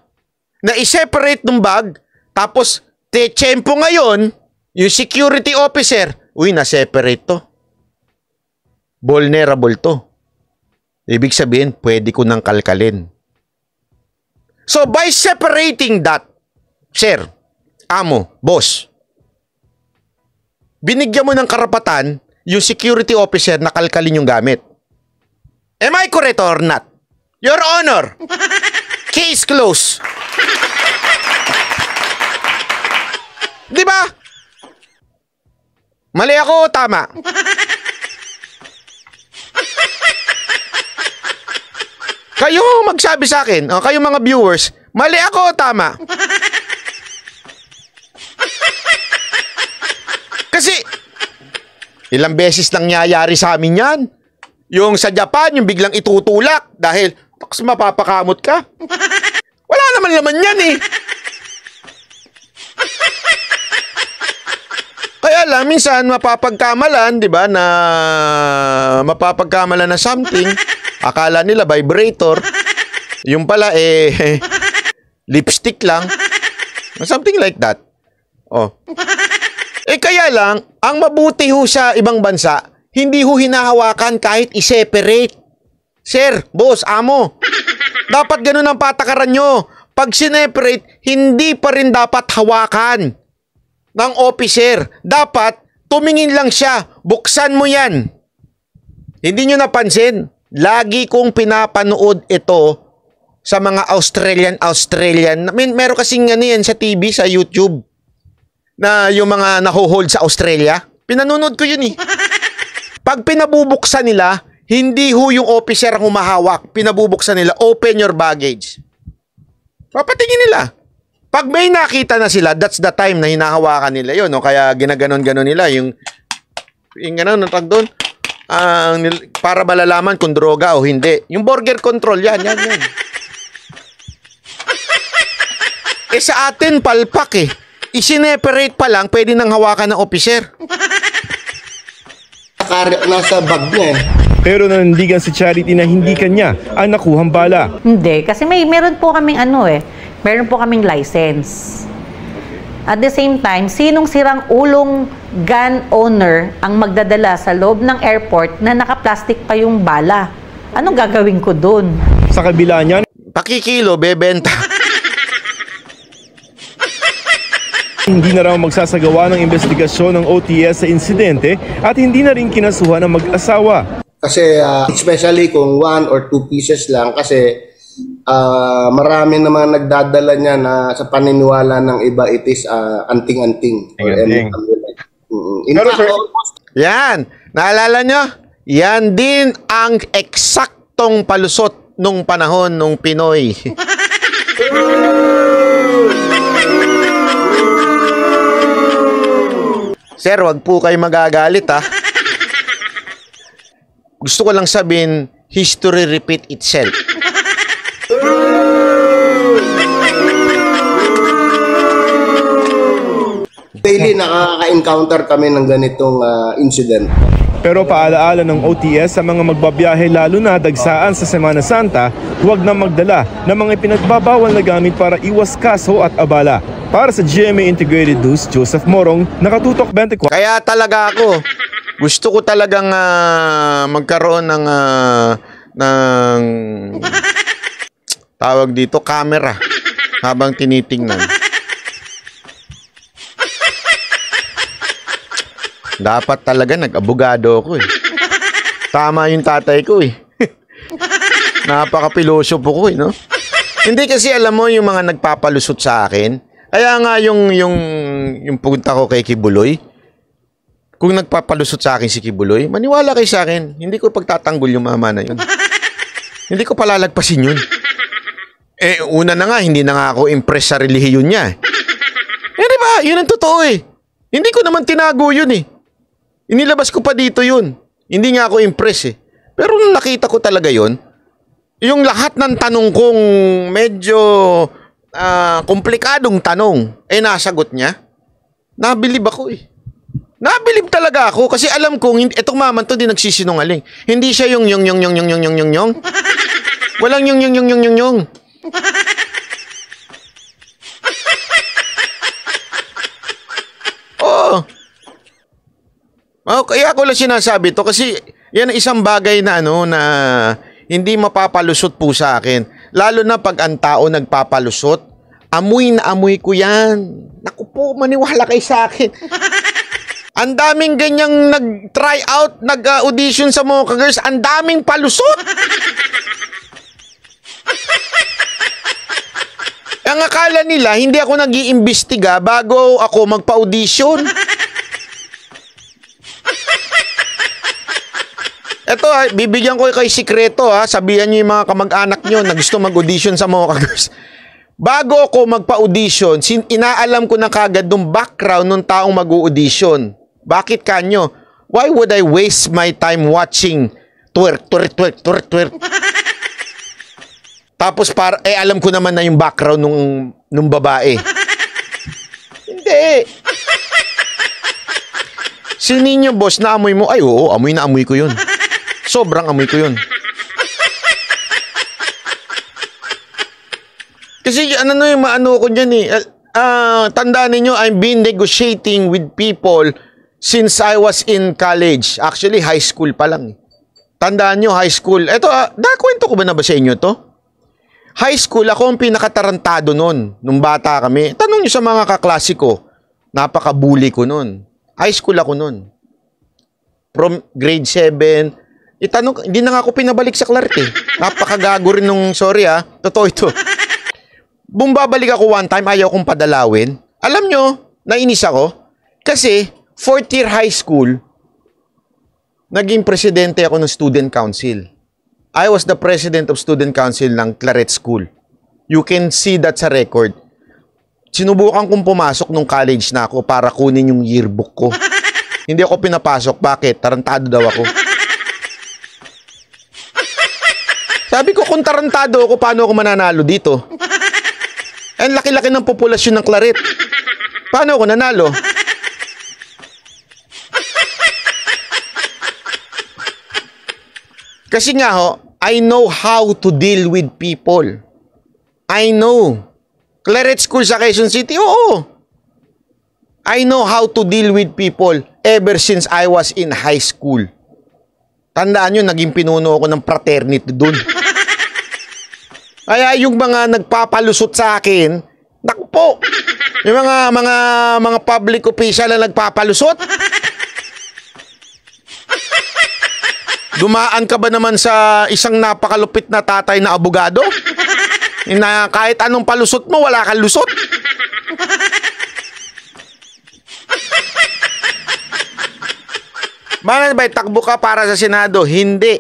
na i-separate ng bag, tapos tiyempo ngayon, yung security officer, na-separate to. Vulnerable to. Ibig sabihin, pwede ko nang kalkalin. So, by separating that, sir, amo, boss, binigyan mo ng karapatan yung security officer na kalkalin yung gamit. Am I correct or not? Your Honor, case closed. Di ba? Mali ako o tama? Kayo magsabi sa akin, kayo mga viewers, mali ako o tama? Kasi, ilang beses lang nangyayari sa amin yan. Yung sa Japan, yung biglang itutulak dahil mapapakamot ka. Wala naman yan eh. Kaya lang, minsan mapapagkamalan, di ba, na mapapagkamalan na something. Akala nila vibrator. Yung pala, lipstick lang. Something like that. Kaya lang, ang mabuti ho sa ibang bansa, hindi ho hinahawakan kahit i-separate. Sir, boss, amo, dapat ganun ang patakaran nyo. Pag sineparate, hindi pa rin dapat hawakan ng officer. Dapat, tumingin lang siya. Buksan mo yan. Hindi nyo napansin? Lagi kong pinapanood ito sa mga Australian. Meron kasing yan sa TV, sa YouTube. Na yung mga naho-hold sa Australia, pinanonood ko yun eh. Pag pinabubuksan nila, hindi ho yung officer ang humahawak. Pinabubuksan nila, open your baggage. Papatingin nila. Pag may nakita na sila, that's the time na hinahawakan nila yun. Kaya ginaganon-ganon nila. Yung ganon, natag doon. Para malalaman kung droga o hindi. Yung border control, yan. Sa atin, palpak eh. I-separate pa lang, pwede nang hawakan ng officer. Nasa bag niya Pero nanindigan si Charity na hindi kanya ang nakuhang bala. Hindi, kasi meron po kaming meron po kaming license. At the same time, sinong sirang ulong gun owner ang magdadala sa loob ng airport na naka-plastic pa yung bala? Anong gagawin ko dun? Sa kabila niyan, pakikilo, bebenta. Hindi na raw magsasagawa ng investigasyon ng OTS sa insidente at hindi na rin kinasuhan ng mag-asawa. Kasi especially kung 1 or 2 pieces lang kasi marami naman nagdadala niya na sa paniniwala ng iba it is anting-anting. Yan, naalala nyo? Yan din ang eksaktong palusot nung panahon nung Pinoy. Sir, wag po kayo magagalit ha. Gusto ko lang sabihin, history repeat itself. Daily nakaka-encounter kami ng ganitong incident. Pero paalaala ng OTS sa mga magbabiyahe lalo na dagsaan sa Semana Santa, huwag na magdala ng mga ipinagbabawal na gamit para iwas kaso at abala. Para sa GMA Integrated News, Joseph Morong, Nakatutok 24. Kaya talaga ako, gusto ko talagang magkaroon ng tawag dito, camera habang tinitingnan. Dapat talaga nag-abogado ako eh. Tama yung tatay ko eh. Napaka-pilosopo ko eh, no? Hindi kasi alam mo yung mga nagpapalusot sa akin. Kaya nga yung punta ko kay Kibuloy, kung nagpapalusot sa akin si Kibuloy, maniwala kayo sa akin, hindi ko pagtatanggol yung mama na yun. Hindi ko palalagpasin yun. Eh, una na nga, hindi na nga ako impress sa relihiyon niya. Eh, di ba? Yun ang totoo eh. Hindi ko naman tinago yun eh. Inilabas ko pa dito yun. Hindi nga ako impress eh. Pero nung nakita ko talaga yun, yung lahat ng tanong kong medyo komplikadong tanong, eh nasagot niya. Nabilib ako eh. Nabilib talaga ako kasi alam kong itong maman to di nagsisinungaling. Hindi siya yung walang yung. Oh. Oh, kaya ako lang sinasabi to kasi yan ang isang bagay na na hindi mapapalusot po sa akin. Lalo na pag ang tao nagpapalusot, amoy na amoy ko yan. Naku po, maniwala kayo sa akin. Ang daming ganyang nag-try out, nag-audition sa Mocha Girls, ang daming palusot. Ang akala nila, hindi ako nag-iimbestiga bago ako magpa-audition. Ito bibigyan ko kayo sikreto sabihan niyo yung mga kamag-anak niyo na gusto mag-audition sa Mocha Girls. Bago ako magpa-audition, inaalam ko na kagad yung background ng taong mag-audition. Bakit kanyo? Why would I waste my time watching twerk? Tapos alam ko naman na yung background nung babae. Hindi. Sininyo boss, naamoy mo? Ay oo, amoy na amoy ko yun. Sobrang amoy ko yun. Kasi yung maano ko dyan eh. Tandaan ninyo, I've been negotiating with people since I was in college. Actually, high school pa lang. Tandaan nyo, high school. Eto, kwento ko ba na ba sa inyo to? High school, ako ang pinakatarantado nun. Nung bata kami. Tanong nyo sa mga kaklase ko. Napaka-bully ko nun. High school ako nun. From grade 7. Itanong, hindi na nga ako pinabalik sa Claret eh. Napakagago rin nung, sorry totoo ito. Bumbabalik ako one time, ayaw kong padalawin. Alam nyo, nainis ako. Kasi, 4th year high school, naging presidente ako ng student council. I was the president of student council ng Claret School. You can see that sa record. Sinubukan kong pumasok nung college na ako para kunin yung yearbook ko. Hindi ako pinapasok. Bakit? Tarantado daw ako. Sabi ko, kung tarantado ako, paano ako mananalo dito? Ang laki-laki ng populasyon ng Claret. Paano ako nanalo? Kasi nga I know how to deal with people. I know. Claret School sa Quezon City, oo. I know how to deal with people ever since I was in high school. Tandaan nyo, naging pinuno ako ng fraternity dun. Kaya yung mga nagpapalusot sa akin, naku po, yung mga public official na nagpapalusot, Dumaan ka ba naman sa isang napakalupit na tatay na abogado? Na kahit anong palusot mo, wala kang lusot? Bakit ba, takbo ka para sa Senado? Hindi.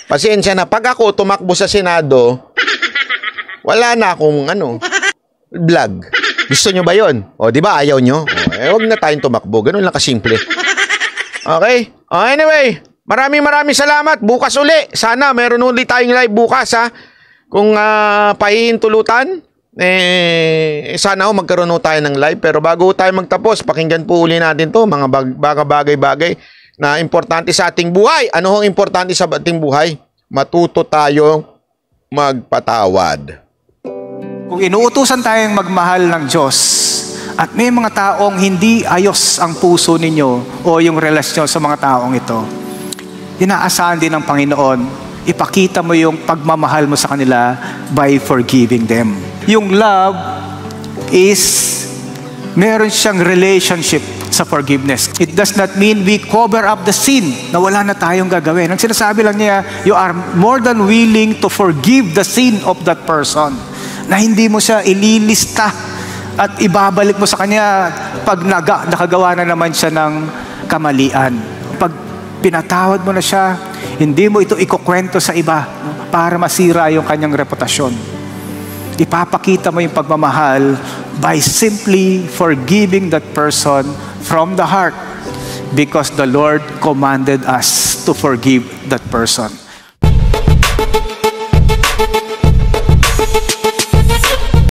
Pasensya na, pag ako tumakbo sa Senado, wala na akong vlog. Gusto nyo ba yon? O, di ba ayaw nyo? O, wag na tayong tumakbo. Ganun lang kasimple. Okay? O, anyway, maraming salamat. Bukas uli. Sana meron ulit tayong live bukas, ha? Kung pahihintulutan, sana magkaroon tayo ng live. Pero bago tayo magtapos, pakinggan po uli natin to, mga bagay-bagay na importante sa ating buhay. Ano ang importante sa ating buhay? Matuto tayong magpatawad. Kung inuutusan tayong magmahal ng Diyos at may mga taong hindi ayos ang puso ninyo o yung relasyon sa mga taong ito, inaasahan din ng Panginoon, ipakita mo yung pagmamahal mo sa kanila by forgiving them. Yung love is meron siyang relationship sa forgiveness. It does not mean we cover up the sin na wala na tayong gagawin. Ang sinasabi lang niya, you are more than willing to forgive the sin of that person. Na hindi mo siya ililista at ibabalik mo sa kanya pag nakagawa na naman siya ng kamalian. Pag pinatawad mo na siya, hindi mo ito ikukwento sa iba para masira yung kanyang reputasyon. Ipapakita mo yung pagmamahal by simply forgiving that person from the heart because the Lord commanded us to forgive that person.